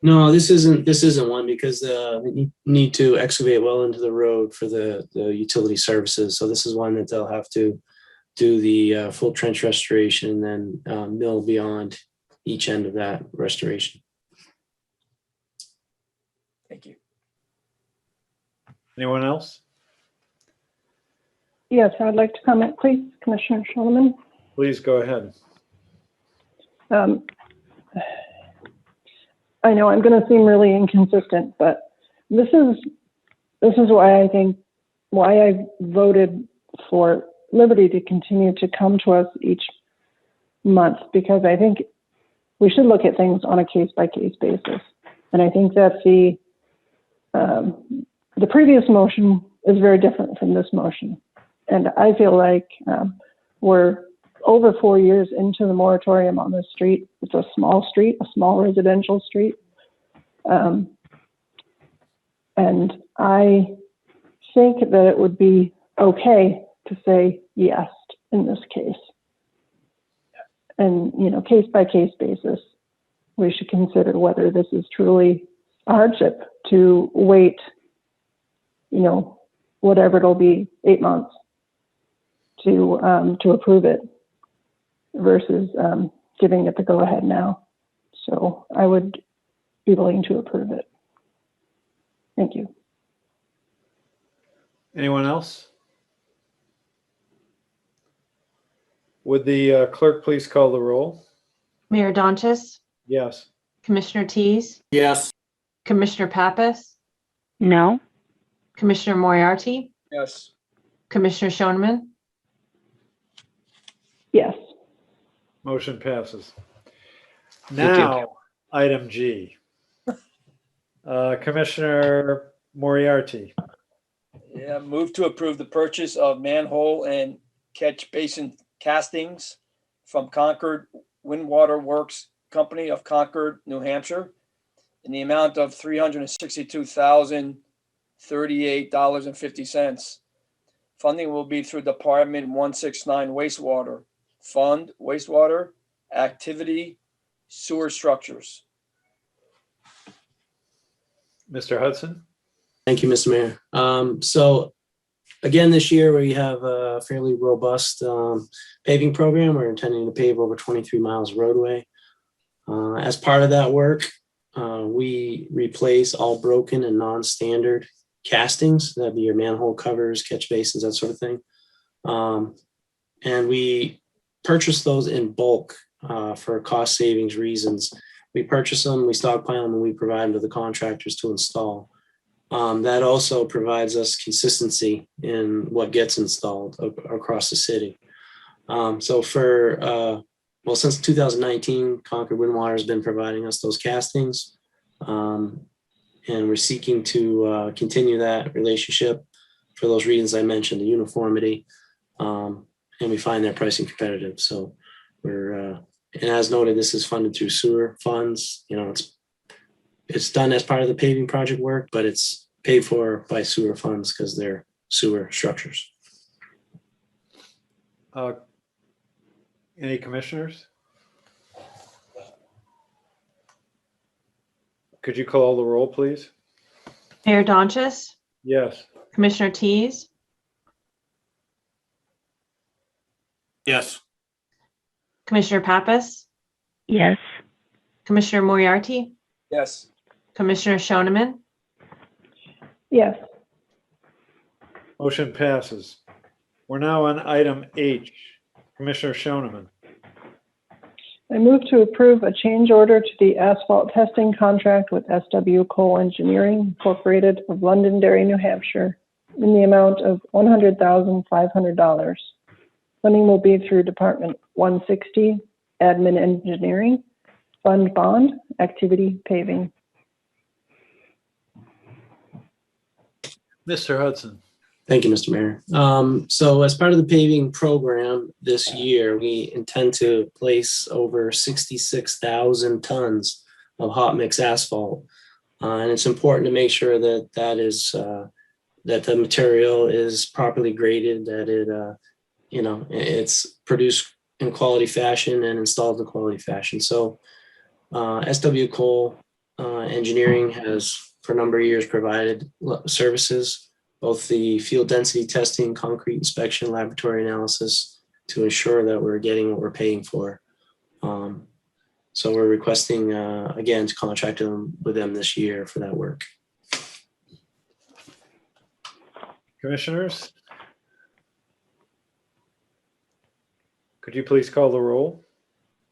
No, this isn't one because you need to excavate well into the road for the utility services. So this is one that they'll have to do the full trench restoration and then mill beyond each end of that restoration. Thank you. Anyone else? Yes, I'd like to comment, please, Commissioner Schulman. Please go ahead. I know I'm going to seem really inconsistent, but this is why I voted for Liberty to continue to come to us each month, because I think we should look at things on a case-by-case basis. And I think that the previous motion is very different from this motion. And I feel like we're over 4 years into the moratorium on this street. It's a small street, a small residential street. And I think that it would be okay to say yes in this case. And, case by case basis, we should consider whether this is truly a hardship to wait, whatever it'll be, 8 months to approve it versus giving it the go ahead now. So I would be willing to approve it. Thank you. Anyone else? Would the clerk please call the roll? Mayor Donches, Yes. Commissioner Tease, Yes. Commissioner Pappas, No? Commissioner Moriarty, Yes. Commissioner Schoneman, Yes. Motion passes. Thank you. Now, item G. Commissioner Moriarty. Yeah, move to approve the purchase of manhole and catch basin castings from Concord Windwater Works Company of Concord, New Hampshire, in the amount of $362,038.50. Funding will be through Department 169 Wastewater Fund, Wastewater Activity Sewer Structures. Mr. Hudson? Thank you, Mr. Mayor. So again, this year we have a fairly robust paving program. We're intending to pave over 23 miles of roadway. As part of that work, we replace all broken and non-standard castings. That'd be your manhole covers, catch basins, that sort of thing. And we purchase those in bulk for cost savings reasons. We purchase them, we stockpile them, and we provide them to the contractors to install. That also provides us consistency in what gets installed across the city. So since 2019, Concord Windwater has been providing us those castings. And we're seeking to continue that relationship for those reasons I mentioned, the uniformity, and we find their pricing competitive. So and as noted, this is funded through sewer funds. It's done as part of the paving project work, but it's paid for by sewer funds because they're sewer structures. Any commissioners? Could you call the roll, please? Mayor Donches, Yes. Commissioner Tease, Yes. Commissioner Pappas, Yes. Commissioner Moriarty, Yes. Commissioner Schoneman, Yes. Motion passes. We're now on item H. Commissioner Schoneman. I move to approve a change order to the asphalt testing contract with SW Cole Engineering Incorporated of Londonderry, New Hampshire, in the amount of $100,500. Funding will be through Department 160, Admin Engineering, Fund Bond, Activity Paving. Mr. Hudson. Thank you, Mr. Mayor. So as part of the paving program this year, we intend to place over 66,000 tons of hot mix asphalt. And it's important to make sure that that the material is properly graded, that it's produced in quality fashion and installed in quality fashion. So SW Cole Engineering has for a number of years provided services, both the field density testing, concrete inspection, laboratory analysis, to ensure that we're getting what we're paying for. So we're requesting, again, to contract with them this year for that work. Commissioners? Could you please call the roll?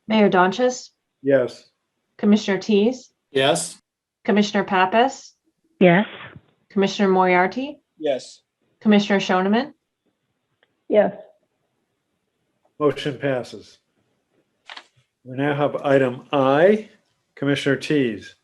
Mayor Donches, Yes. Commissioner Tease, Yes. Commissioner Pappas, Yes. Commissioner Moriarty, Yes. Commissioner Shoneman, Yes. Motion passes. We now have item I. Commissioner Tease.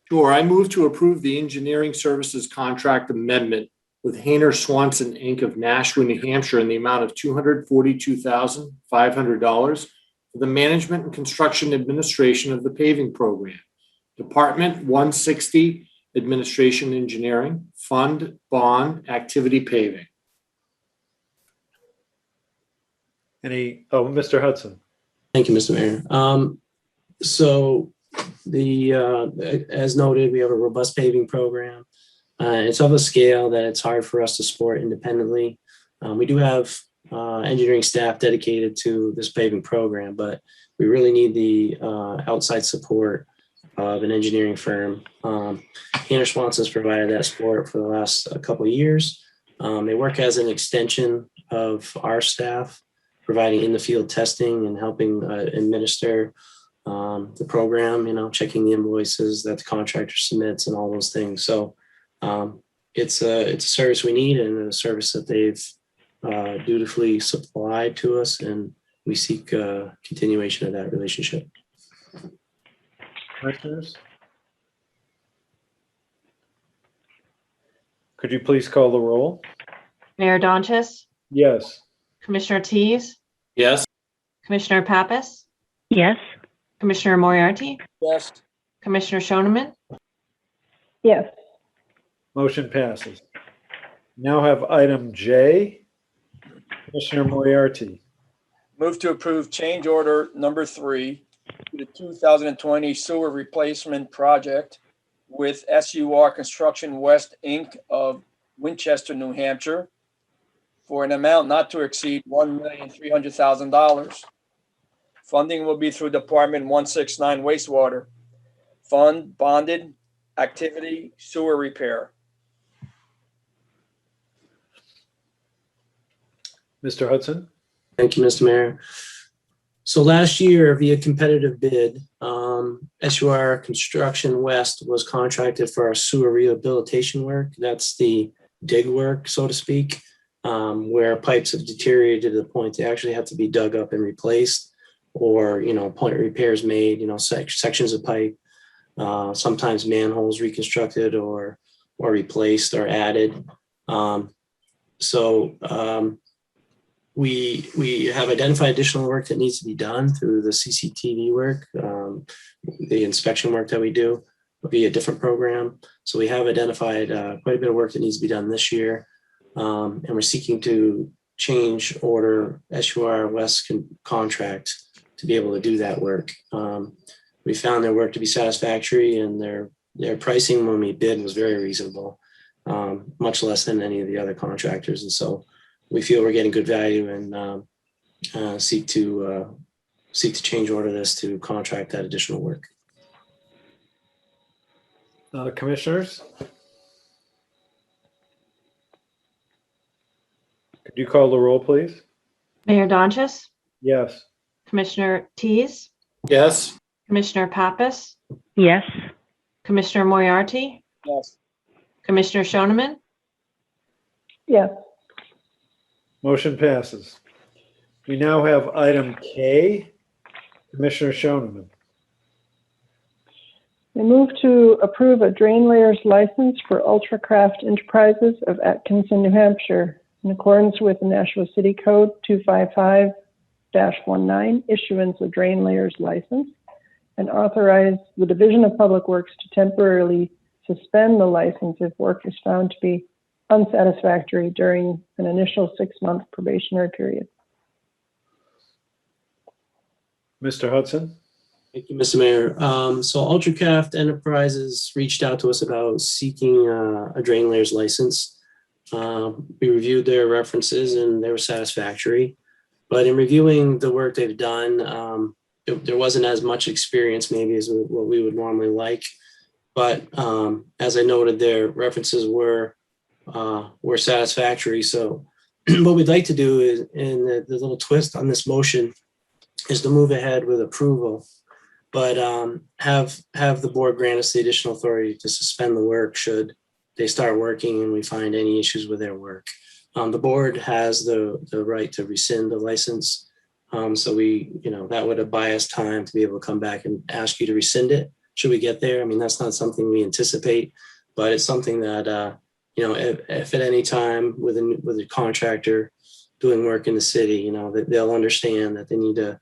Sure, I move to approve the engineering services contract amendment with Hayner Swanson, Inc. of Nashua, New Hampshire, in the amount of $242,500 for the management and construction administration of the paving program. Department 160, Administration Engineering, Fund Bond Activity Paving. Mr. Hudson. Thank you, Mr. Mayor. So as noted, we have a robust paving program. It's of a scale that it's hard for us to support independently. We do have engineering staff dedicated to this paving program, but we really need the outside support of an engineering firm. Hayner Swanson's provided that support for the last couple of years. They work as an extension of our staff, providing in the field testing and helping administer the program, checking the invoices that the contractor submits and all those things. So it's a service we need and a service that they've dutifully supplied to us, and we seek continuation of that relationship. Commissioners? Could you please call the roll? Mayor Donches, Yes. Commissioner Tease, Yes. Commissioner Pappas, Yes. Commissioner Moriarty, Yes. Commissioner Shoneman, Yes. Motion passes. Now have item J. Commissioner Moriarty. Move to approve change order number 3 to the 2020 sewer replacement project with SUR Construction West, Inc. of Winchester, New Hampshire, for an amount not to exceed $1,300,000. Funding will be through Department 169 wastewater. Fund bonded activity sewer repair. Mr. Hudson? Thank you, Mr. Mayor. So last year, via competitive bid, SUR Construction West was contracted for our sewer rehabilitation work. That's the dig work, so to speak, where pipes have deteriorated to the point they actually have to be dug up and replaced, or point repairs made, sections of pipe, sometimes manholes reconstructed or replaced or added. We have identified additional work that needs to be done through the CCTV work, the inspection work that we do will be a different program. So we have identified quite a bit of work that needs to be done this year. And we're seeking to change order SUR West contract to be able to do that work. We found their work to be satisfactory, and their pricing when we bid was very reasonable, much less than any of the other contractors. And so we feel we're getting good value and seek to change order this to contract that additional work. Commissioners? Could you call the roll, please? Mayor Donches, Yes. Commissioner Tease, Yes. Commissioner Pappas, Yes. Commissioner Moriarty, Yes. Commissioner Shoneman, Yes. Motion passes. We now have item K. Commissioner Shoneman. I move to approve a drain layers license for Ultracraft Enterprises of Atkinson, New Hampshire, in accordance with the Nashua City Code 255-19, issuance of drain layers license, and authorize the Division of Public Works to temporarily suspend the license if work is found to be unsatisfactory during an initial 6-month probationary period. Mr. Hudson? Thank you, Mr. Mayor. So Ultracraft Enterprises reached out to us about seeking a drain layers license. We reviewed their references and they were satisfactory. But in reviewing the work they've done, there wasn't as much experience maybe as what we would normally like. But as I noted, their references were satisfactory. So what we'd like to do is, and the little twist on this motion, is to move ahead with approval, but have the board grant us the additional authority to suspend the work should they start working and we find any issues with their work. The board has the right to rescind the license. So that would buy us time to be able to come back and ask you to rescind it. Should we get there? I mean, that's not something we anticipate, but it's something that, if at any time with a contractor doing work in the city, that they'll understand that they need to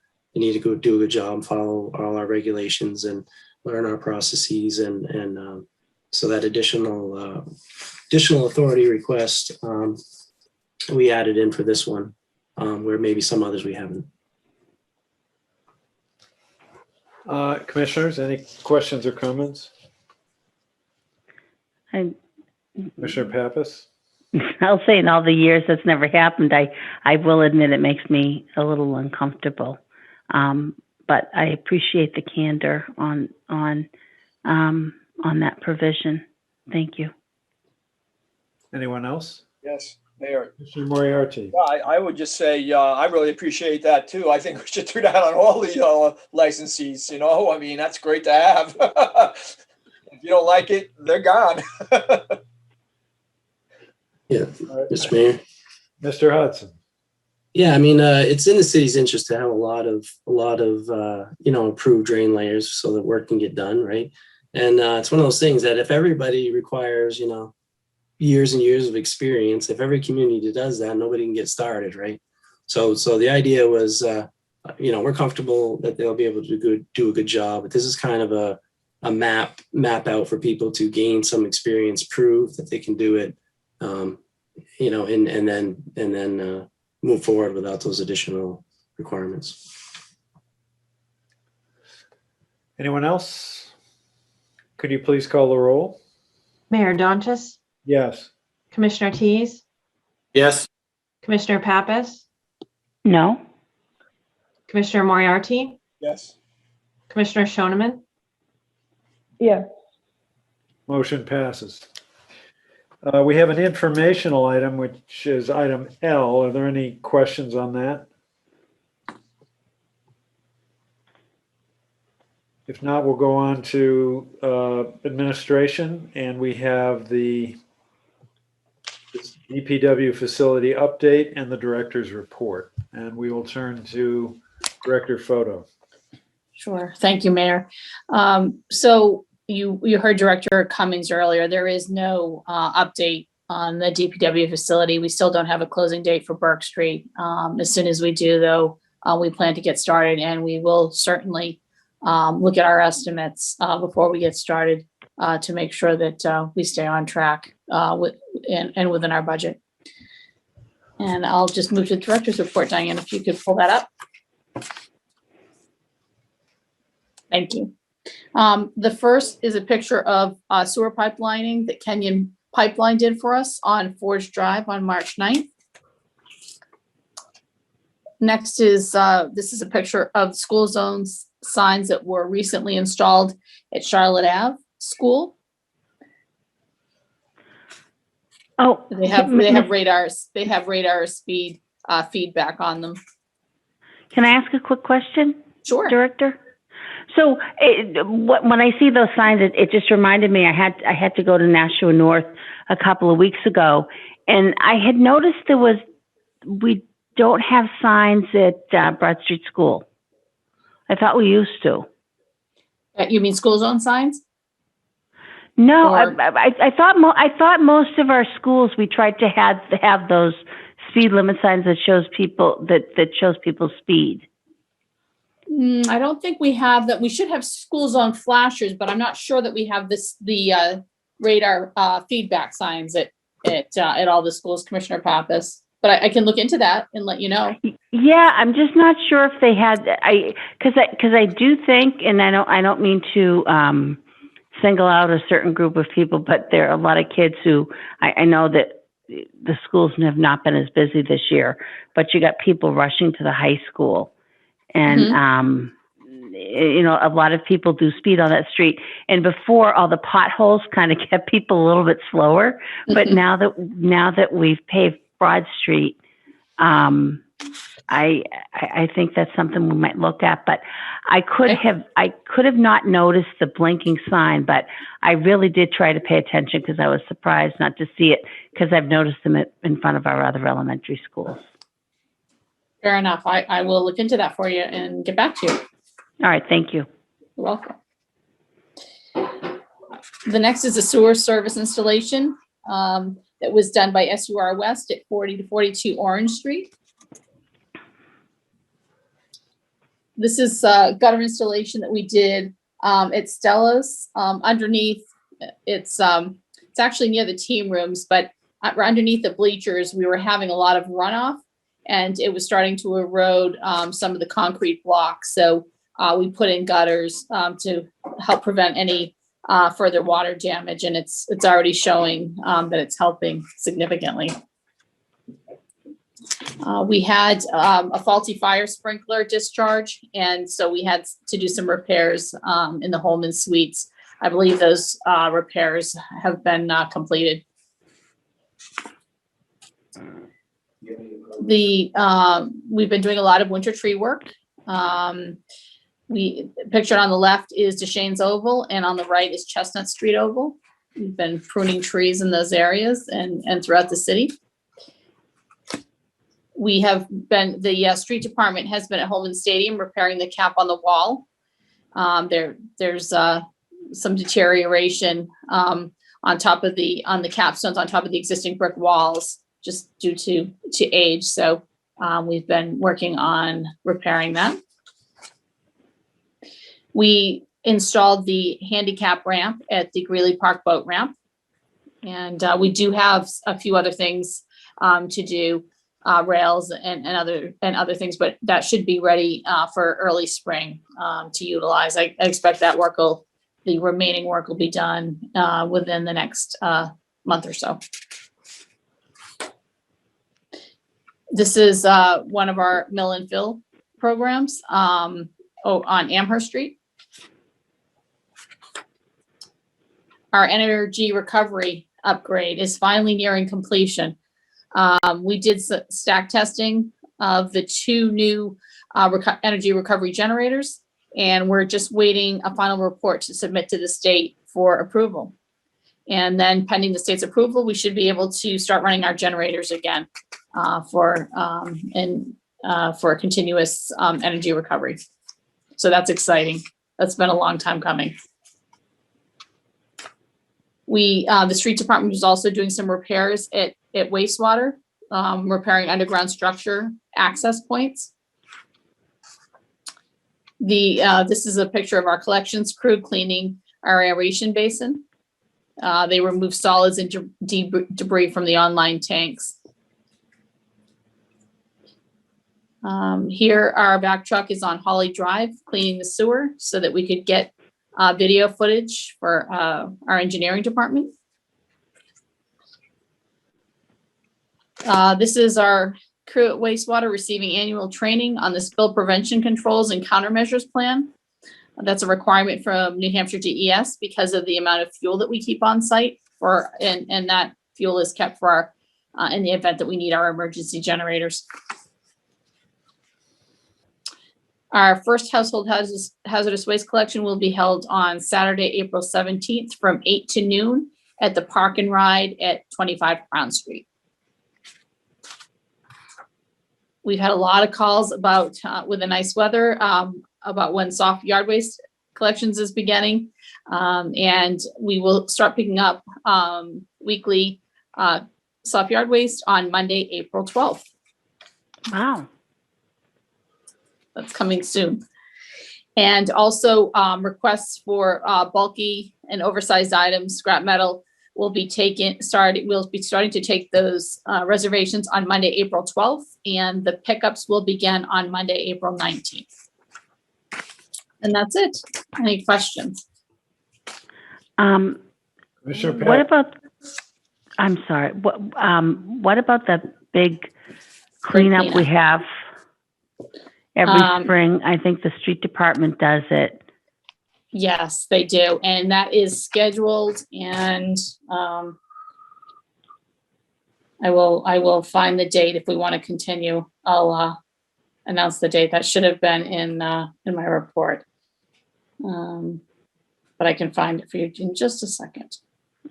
go do a good job and follow all our regulations and learn our processes. And so that additional authority request, we added in for this one, where maybe some others we haven't. Commissioners, any questions or comments? Commissioner Pappas? I'll say in all the years that's never happened, I will admit it makes me a little uncomfortable. But I appreciate the candor on that provision. Thank you. Anyone else? Yes, Mayor. Mr. Moriarty? Yeah, I would just say, I really appreciate that too. I think we should do that on all the licensees, I mean, that's great to have. If you don't like it, they're gone. Yeah, Mr. Mayor. Mr. Hudson? Yeah, I mean, it's in the city's interest to have a lot of approved drain layers so that work can get done, right? And it's one of those things that if everybody requires, years and years of experience, if every community does that, nobody can get started, right? So the idea was, we're comfortable that they'll be able to do a good job, but this is kind of a map out for people to gain some experience, prove that they can do it, and then move forward without those additional requirements. Anyone else? Could you please call the roll? Mayor Donchis, Yes. Commissioner Tease, Yes. Commissioner Pappas, No. Commissioner Moriarty, Yes. Commissioner Shoneman, Yes. Motion passes. We have an informational item, which is item L. Are there any questions on that? If not, we'll go on to administration, and we have the DPW facility update and the director's report. And we will turn to Director Photo. Sure. Thank you, Mayor. So you heard Director Cummings earlier. There is no update on the DPW facility. We still don't have a closing date for Burke Street. As soon as we do, though, we plan to get started, and we will certainly look at our estimates before we get started to make sure that we stay on track and within our budget. And I'll just move to the director's report, Diane, if you could pull that up. Thank you. The first is a picture of sewer pipelining that Kenyon Pipeline did for us on Forge Drive on March 9th. Next is, this is a picture of school zones signs that were recently installed at Charlotte Ave School. Oh, they have radars. They have radar speed feedback on them. Can I ask a quick question? Sure, Director. So when I see those signs, it just reminded me I had to go to Nashua North a couple of weeks ago, and I had noticed we don't have signs at Broad Street School. I thought we used to. You mean school zone signs? No, Or- I thought most of our schools, we tried to have those speed limit signs that shows people, that shows people's speed. I don't think we have that. We should have school zone flashers, but I'm not sure that we have the radar feedback signs at all the schools, Commissioner Pappas. But I can look into that and let you know. Yeah, I'm just not sure if they had, because I do think, and I don't mean to single out a certain group of people, but there are a lot of kids who, I know that the schools have not been as busy this year, but you got people rushing to the high school. And, you know, a lot of people do speed on that street. And before, all the potholes kind of kept people a little bit slower. But now that we've paved Broad Street, I think that's something we might look at. But I could have not noticed the blinking sign, but I really did try to pay attention because I was surprised not to see it, because I've noticed them in front of our other elementary schools. Fair enough. I will look into that for you and get back to you. All right, thank you. You're welcome. The next is a sewer service installation that was done by SUR West at 40 to 42 Orange Street. This is gutter installation that we did at Stella's underneath. It's actually near the team rooms, but underneath the bleachers, we were having a lot of runoff, and it was starting to erode some of the concrete blocks. So we put in gutters to help prevent any further water damage, and it's already showing that it's helping significantly. We had a faulty fire sprinkler discharge, and so we had to do some repairs in the Holman suites. I believe those repairs have been completed. We've been doing a lot of winter tree work. We pictured on the left is Deshanes Oval, and on the right is Chestnut Street Oval. We've been pruning trees in those areas and throughout the city. We have been, the street department has been at Holman Stadium repairing the cap on the wall. There's some deterioration on the capstones on top of the existing brick walls, just due to age. So we've been working on repairing that. We installed the handicap ramp at the Greeley Park boat ramp. And we do have a few other things to do, rails and other things, but that should be ready for early spring to utilize. I expect that the remaining work will be done within the next month or so. This is one of our mill and fill programs on Amherst Street. Our energy recovery upgrade is finally nearing completion. We did stack testing of the 2 new energy recovery generators, and we're just waiting a final report to submit to the state for approval. And then pending the state's approval, we should be able to start running our generators again for continuous energy recovery. So that's exciting. That's been a long time coming. The street department was also doing some repairs at wastewater, repairing underground structure access points. This is a picture of our collections crew cleaning our aeration basin. They removed solids and debris from the online tanks. Here, our back truck is on Holly Drive cleaning the sewer so that we could get video footage for our engineering department. This is our crew at wastewater receiving annual training on the spill prevention controls and countermeasures plan. That's a requirement from New Hampshire DES because of the amount of fuel that we keep on site and that fuel is kept for in the event that we need our emergency generators. Our first household hazardous waste collection will be held on Saturday, April 17th from 8 to noon at the Park and Ride at 25 Crown Street. We've had a lot of calls about, with the nice weather, about when soft yard waste collections is beginning. And we will start picking up weekly soft yard waste on Monday, April 12th. Wow. That's coming soon. And also requests for bulky and oversized items, scrap metal, we'll be starting to take those reservations on Monday, April 12th, and the pickups will begin on Monday, April 19th. And that's it. Any questions? Commissioner What Pat, about, I'm sorry, what about the big cleanup we have every spring? I think the street department does it. Yes, they do. And that is scheduled, and I will find the date if we want to continue. I'll announce the date. That should have been in my report. But I can find it for you in just a second.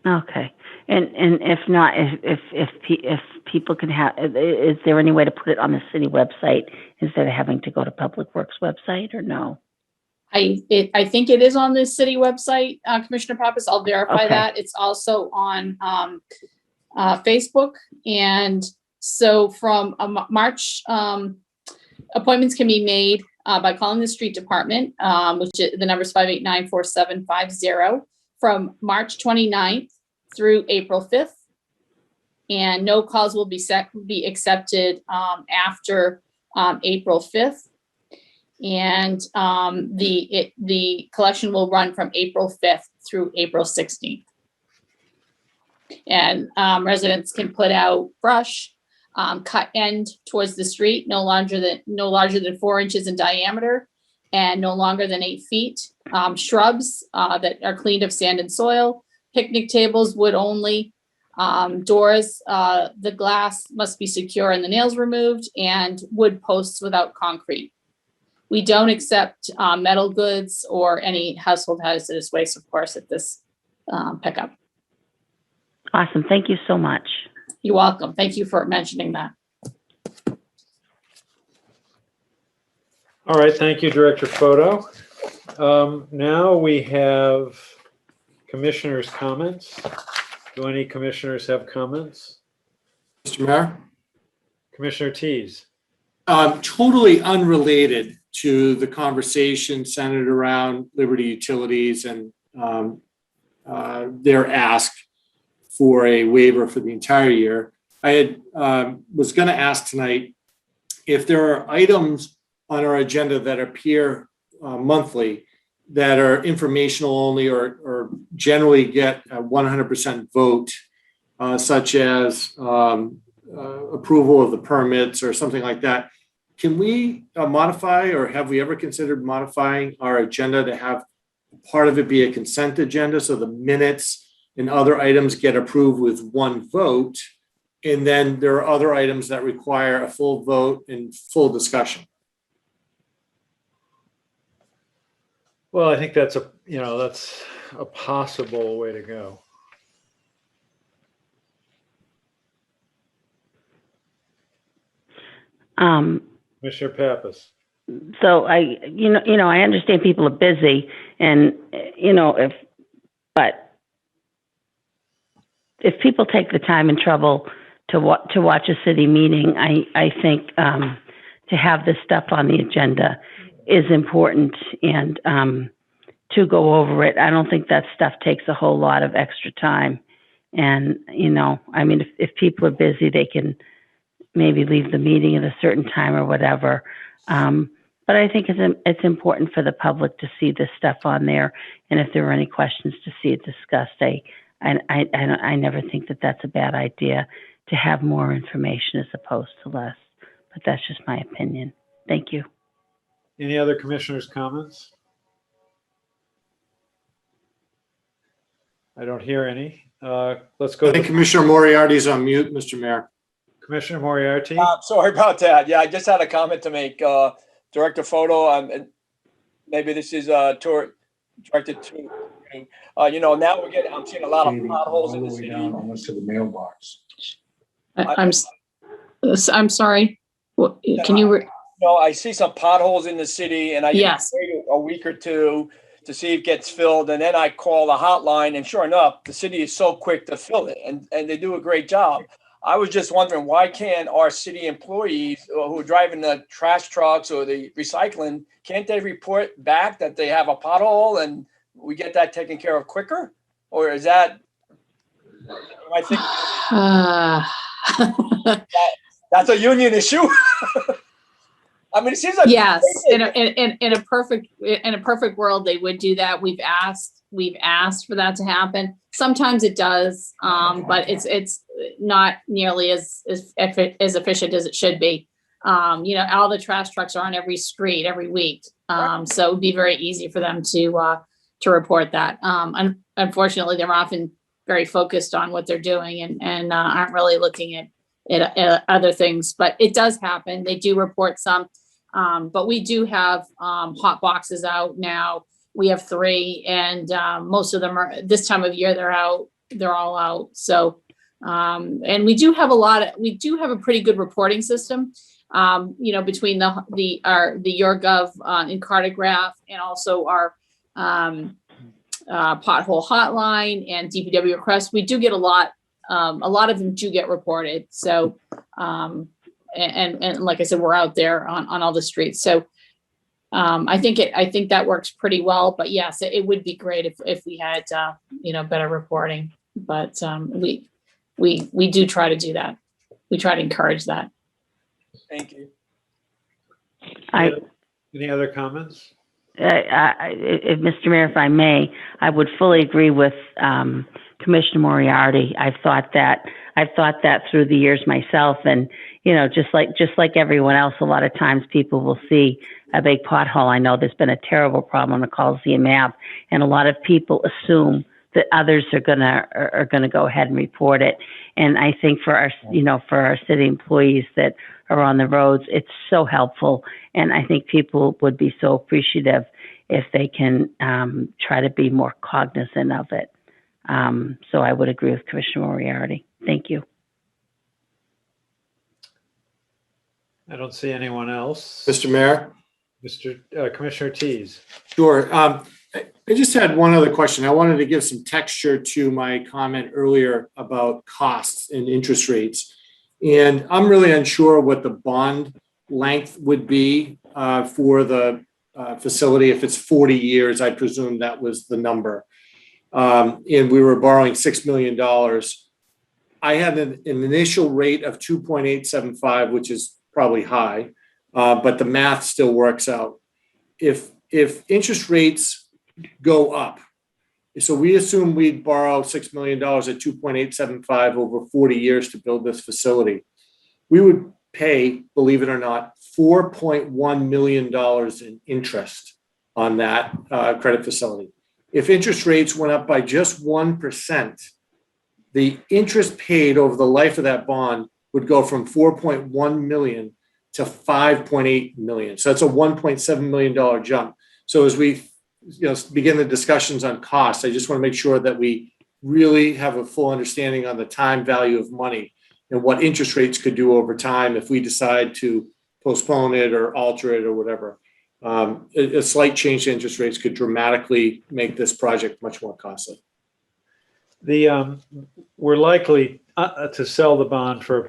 Okay. And if not, if people can have, is there any way to put it on the city website instead of having to go to Public Works website, or no? I think it is on the city website, Commissioner Pappas. I'll verify Okay. that. It's also on Facebook. And so from March, appointments can be made by calling the street department, which is, the number is 589-4750, from March 29th through April 5th. And no calls will be accepted after April 5th. And the collection will run from April 5th through April 16th. And residents can put out brush, cut end towards the street, no larger than 4 inches in diameter and no longer than 8 feet. Shrubs that are cleaned of sand and soil, picnic tables, wood only. Doors, the glass must be secure and the nails removed, and wood posts without concrete. We don't accept metal goods or any household hazardous waste, of course, at this pickup. Awesome. Thank you so much. You're welcome. Thank you for mentioning that. all right, thank you, Director Photo. Now we have commissioners' comments. Do any commissioners have comments? Mr. Mayor? Commissioner Tease. Totally unrelated to the conversation centered around Liberty Utilities and their ask for a waiver for the entire year. I was going to ask tonight if there are items on our agenda that appear monthly that are informational only or generally get a 100% vote, such as approval of the permits or something like that. Can we modify, or have we ever considered modifying our agenda to have part of it be a consent agenda so the minutes and other items get approved with one vote, and then there are other items that require a full vote and full discussion? Well, I think that's that's a possible way to go. Commissioner Pappas. So I understand people are busy, and but if people take the time and trouble to watch a city meeting, I think to have this stuff on the agenda is important, and to go over it. I don't think that stuff takes a whole lot of extra time. And, if people are busy, they can maybe leave the meeting at a certain time or whatever. But I think it's important for the public to see this stuff on there. And if there are any questions, to see it discussed. I never think that that's a bad idea, to have more information as opposed to less. But that's just my opinion. Thank you. Any other commissioners' comments? I don't hear any. Let's go. I think Commissioner Moriarty's on mute, Mr. Mayor. Commissioner Moriarty. Sorry about that. Yeah, I just had a comment to make. Director Photo, and maybe this is directed to you. Now I'm seeing a lot of potholes in the city. Almost to the mailbox. I'm sorry. Can you? I see some potholes in the city, and I Yes. wait a week or two to see if it gets filled. And then I call the hotline, and sure enough, the city is so quick to fill it, and they do a great job. I was just wondering, why can't our city employees who are driving the trash trucks or the recycling, can't they report back that they have a pothole and we get that taken care of quicker? Or is that, I think that's a union issue? I mean, it seems like yes, in a perfect world, they would do that. We've asked for that to happen. Sometimes it does, but it's not nearly as efficient as it should be. All the trash trucks are on every street every week, so it'd be very easy for them to report that. Unfortunately, they're often very focused on what they're doing and aren't really looking at other things. But it does happen. They do report some, but we do have hot boxes out now. We have 3, and most of them are this time of year. They're out. They're all out. So, and we do have a pretty good reporting system. Between the Your Gov and Cartograph, and also our pothole hotline and DPW requests. We do get a lot of them do get reported. So, and like I said, we're out there on all the streets. So, I think that works pretty well. But yes, it would be great if we had better reporting. But we do try to do that. We try to encourage that. Thank you. Any other comments? Mr. Mayor, if I may, I would fully agree with Commissioner Moriarty. I've thought that through the years myself, and just like everyone else, a lot of times people will see a big pothole. I know there's been a terrible problem on the Coliseum Ave, and a lot of people assume that others are gonna go ahead and report it. And I think for our city employees that are on the roads, it's so helpful. And I think people would be so appreciative if they can try to be more cognizant of it. So I would agree with Commissioner Moriarty. Thank you. I don't see anyone else. Mr. Mayor? Commissioner Tease. Sure. I just had one other question. I wanted to give some texture to my comment earlier about costs and interest rates. And I'm really unsure what the bond length would be for the facility. If it's 40 years, I presume that was the number. And we were borrowing $6 million. I had an initial rate of 2.875, which is probably high, but the math still works out. If interest rates go up, so we assume we'd borrow $6 million at 2.875 over 40 years to build this facility, we would pay, believe it or not, $4.1 million in interest on that credit facility. If interest rates went up by just 1%, the interest paid over the life of that bond would go from 4.1 million to 5.8 million. So that's a $1.7 million jump. So as we begin the discussions on costs, I just want to make sure that we really have a full understanding on the time value of money and what interest rates could do over time if we decide to postpone it or alter it or whatever. A slight change to interest rates could dramatically make this project much more costly. We're likely to sell the bond for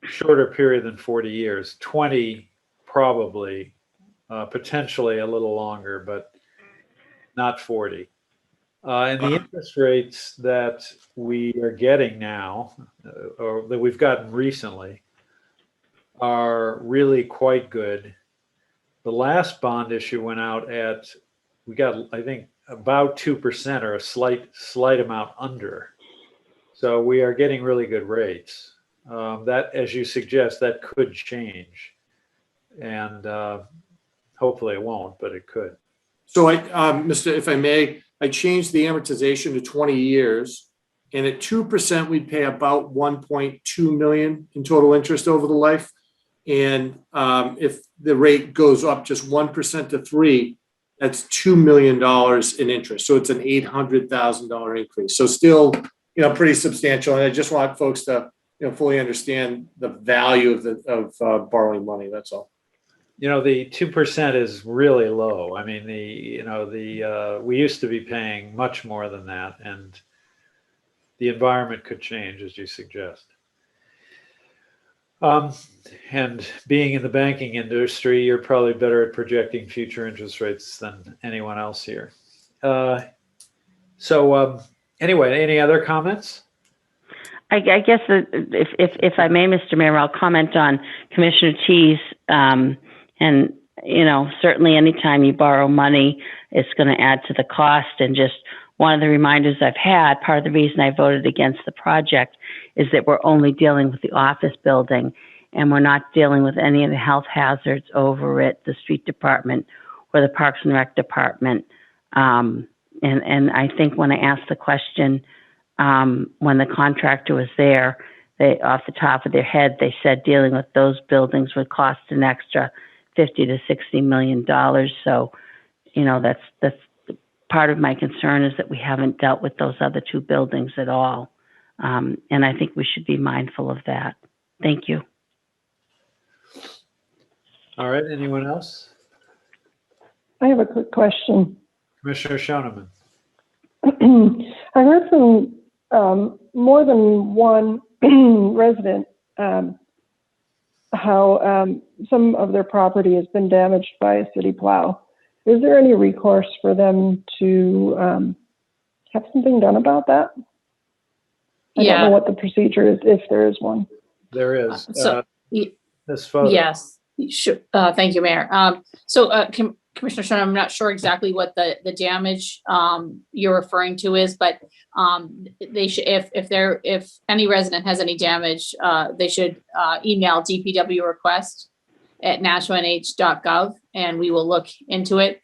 a shorter period than 40 years, 20 probably, potentially a little longer, but not 40. And the interest rates that we are getting now, or that we've gotten recently, are really quite good. The last bond issue went out at, we got, I think, about 2% or a slight amount under. So we are getting really good rates. That, as you suggest, that could change. And hopefully it won't, but it could. So if I may, I changed the amortization to 20 years, and at 2%, we'd pay about 1.2 million in total interest over the life. And if the rate goes up just 1% to 3%, that's $2 million in interest. So it's an $800,000 increase. So still, pretty substantial. And I just want folks to, fully understand the value of borrowing money. That's all. the 2% is really low. I mean, we used to be paying much more than that, and the environment could change, as you suggest. And being in the banking industry, you're probably better at projecting future interest rates than anyone else here. Anyway, any other comments? I guess if I may, Mr. Mayor, I'll comment on Commissioner T's, and, certainly anytime you borrow money, it's going to add to the cost. And just one of the reminders I've had, part of the reason I voted against the project is that we're only dealing with the office building and we're not dealing with any of the health hazards over at the street department or the Parks and Rec department. And I think when I asked the question, when the contractor was there, they, off the top of their head, they said dealing with those buildings would cost an extra $50 to $60 million. So, that's part of my concern is that we haven't dealt with those other two buildings at all. And I think we should be mindful of that. Thank you. All right. Anyone else? I have a quick question. Commissioner Schoeneman. I heard from more than one resident how some of their property has been damaged by a city plow. Is there any recourse for them to have something done about that? I don't know what the procedure is, if there is one. There is. This photo. Yes, sure. Thank you, Mayor. Commissioner Schoen, I'm not sure exactly what the damage you're referring to is, but they should, if any resident has any damage, they should email DPW request at nashvillenh.gov and we will look into it.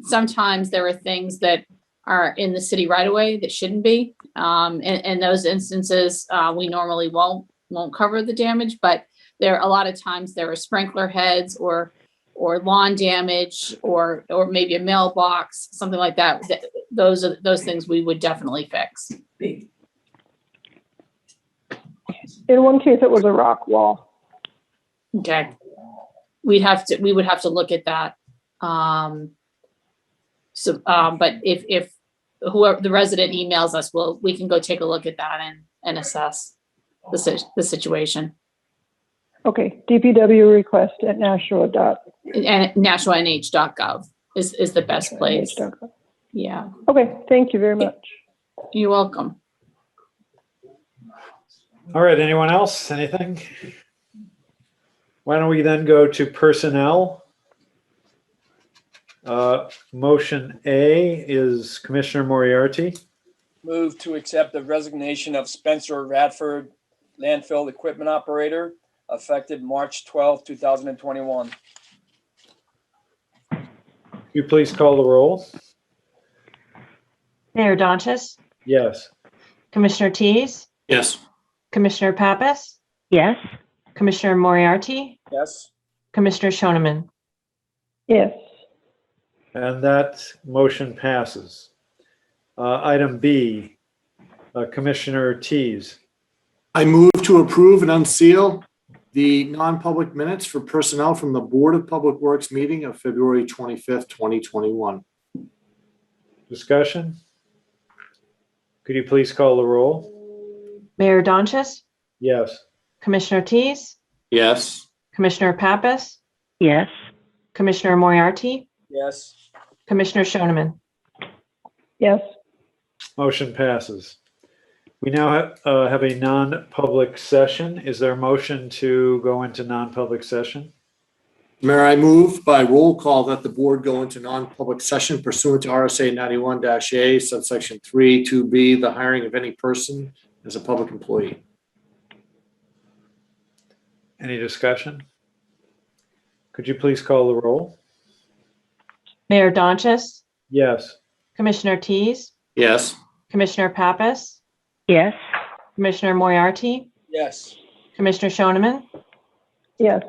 Sometimes there are things that are in the city right away that shouldn't be. In those instances, we normally won't cover the damage, but there a lot of times there are sprinkler heads or lawn damage or maybe a mailbox, something like that. Those things we would definitely fix. In one case, it was a rock wall. Okay. We would have to look at that. But if whoever the resident emails us, we can go take a look at that and assess the situation. Okay, DPW request at nashvillenh.gov is the best place. Yeah. Okay, thank you very much. You're welcome. All right, anyone else? Anything? Why don't we then go to personnel? Motion A is Commissioner Moriarty. Move to accept the resignation of Spencer Radford, landfill equipment operator, effective March 12, 2021. You please call the roll. Mayor Donches, Yes. Commissioner Tease, Yes. Commissioner Pappas, Yes. Commissioner Moriarty, Yes. Commissioner Schoeneman. Yes. And that motion passes. Item B, Commissioner Tease. I move to approve and unseal the non-public minutes for personnel from the Board of Public Works meeting of February 25th, 2021. Discussion? Could you please call the roll? Mayor Donches, Yes. Commissioner Tease, Yes. Commissioner Pappas, Yes. Commissioner Moriarty, Yes. Commissioner Schoeneman. Yes. Motion passes. We now have a non-public session. Is there a motion to go into non-public session? Mayor, I move by roll call that the board go into non-public session pursuant to RSA 91-A, subsection 3, 2B, the hiring of any person as a public employee. Any discussion? Could you please call the roll? Mayor Donches, Yes. Commissioner Tease, Yes. Commissioner Pappas, Yes. Commissioner Moriarty, Yes. Commissioner Schoeneman. Yes.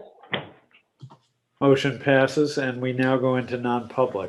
Motion passes, and we now go into non-public.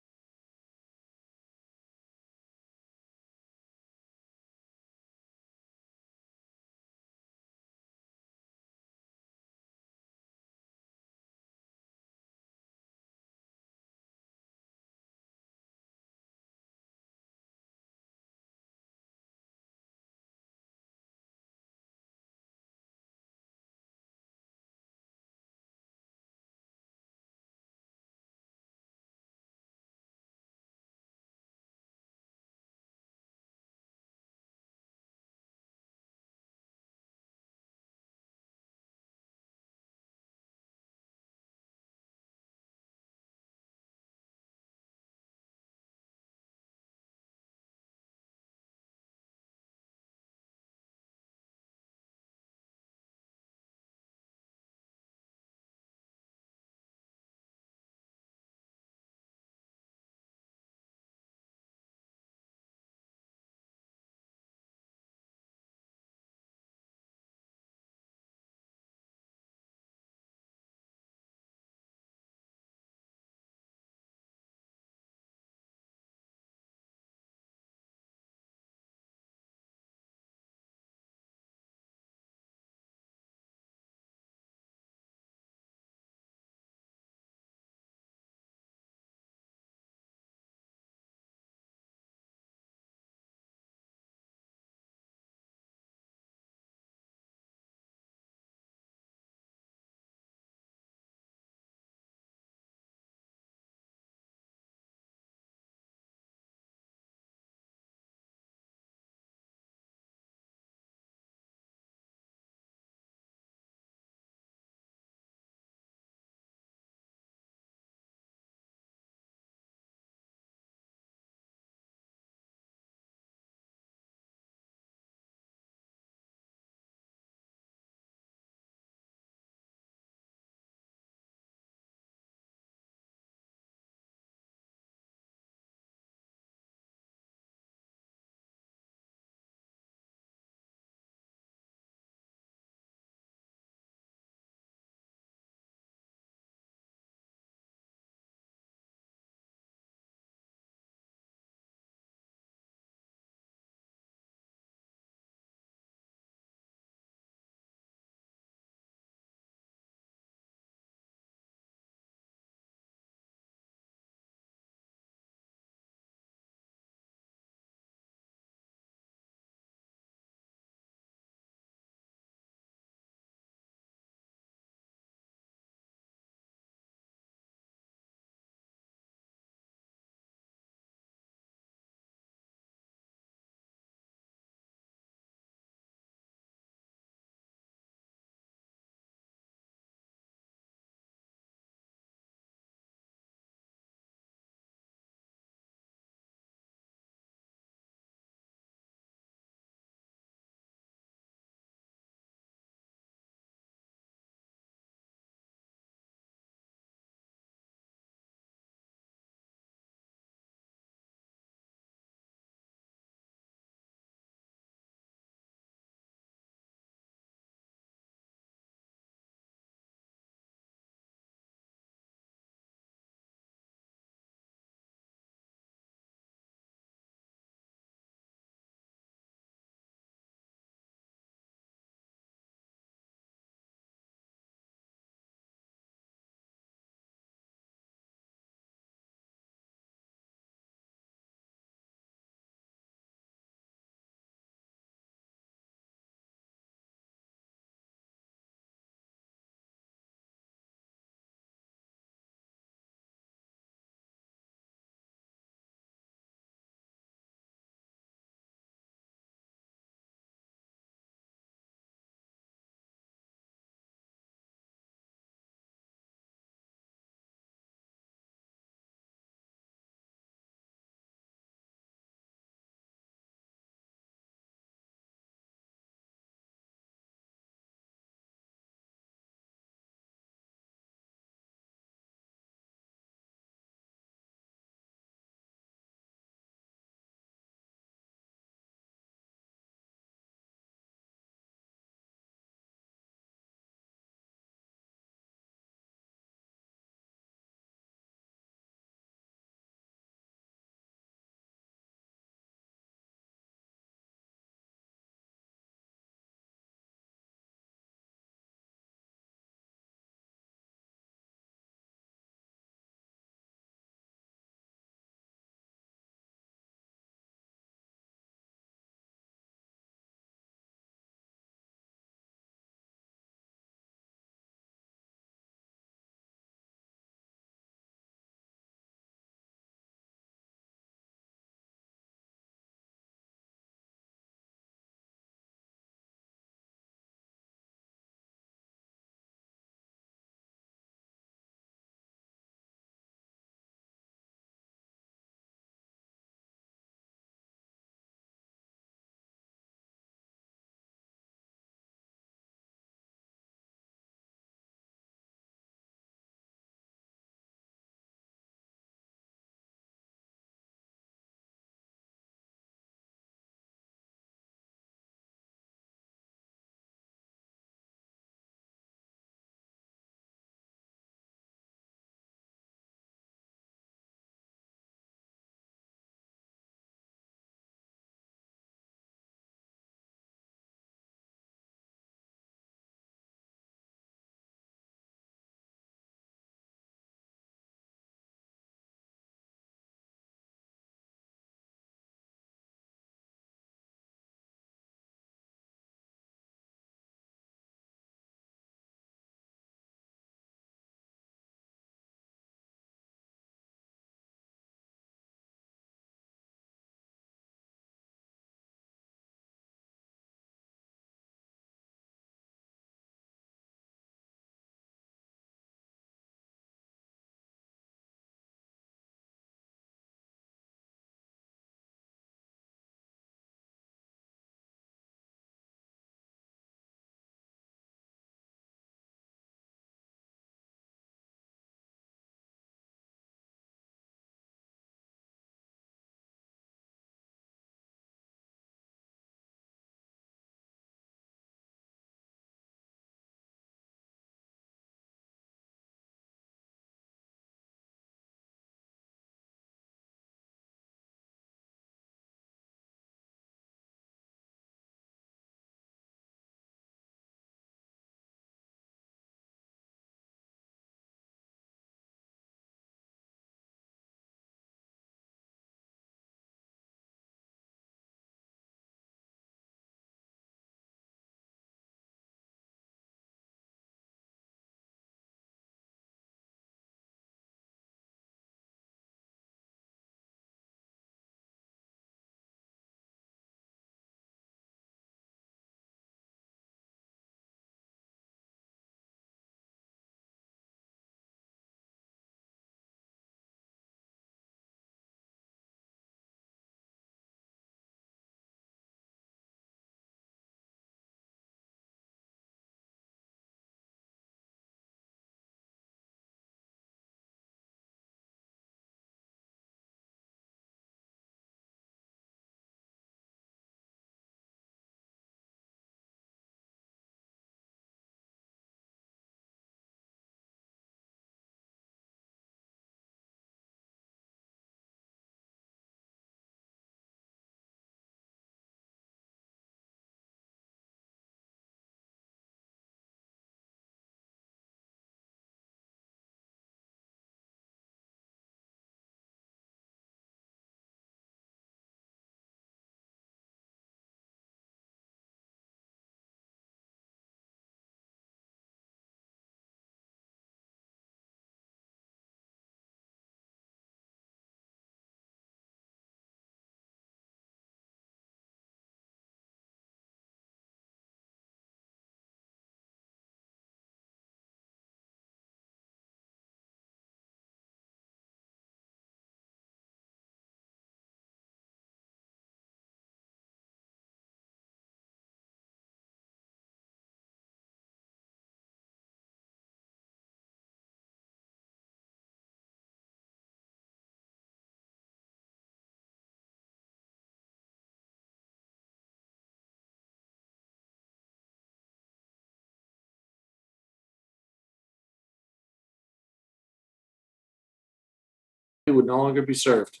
would no longer be served.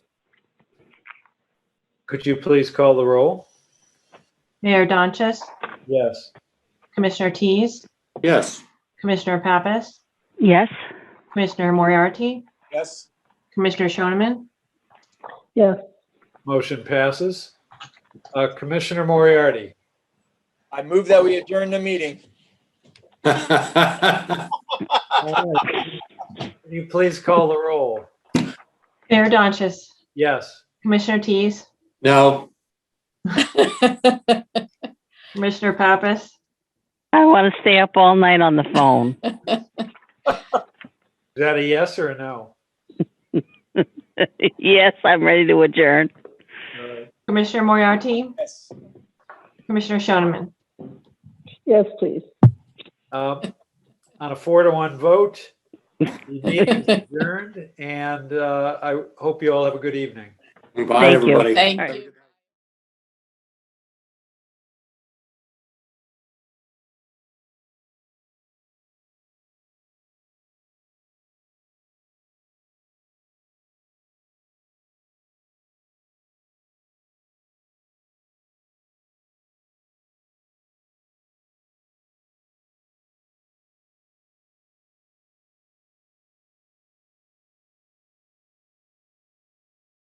Could you please call the roll? Mayor Donches, Yes. Commissioner Tease, Yes. Commissioner Pappas, Yes. Commissioner Moriarty, Yes. Commissioner Shoneman, Yes. Motion passes. Commissioner Moriarty. I move that we adjourn the meeting. Can you please call the roll? Mayor Donches, Yes. Commissioner Tease, No. Commissioner Pappas, I want to stay up all night on the phone. Is that a yes or a no? Yes, I'm ready to adjourn. Commissioner Moriarty, Yes. Commissioner Shoneman. Yes, please. On a 4-1 vote, the meeting is adjourned, and I hope you all have a good evening. Bye, Thank you. everybody. Thank you.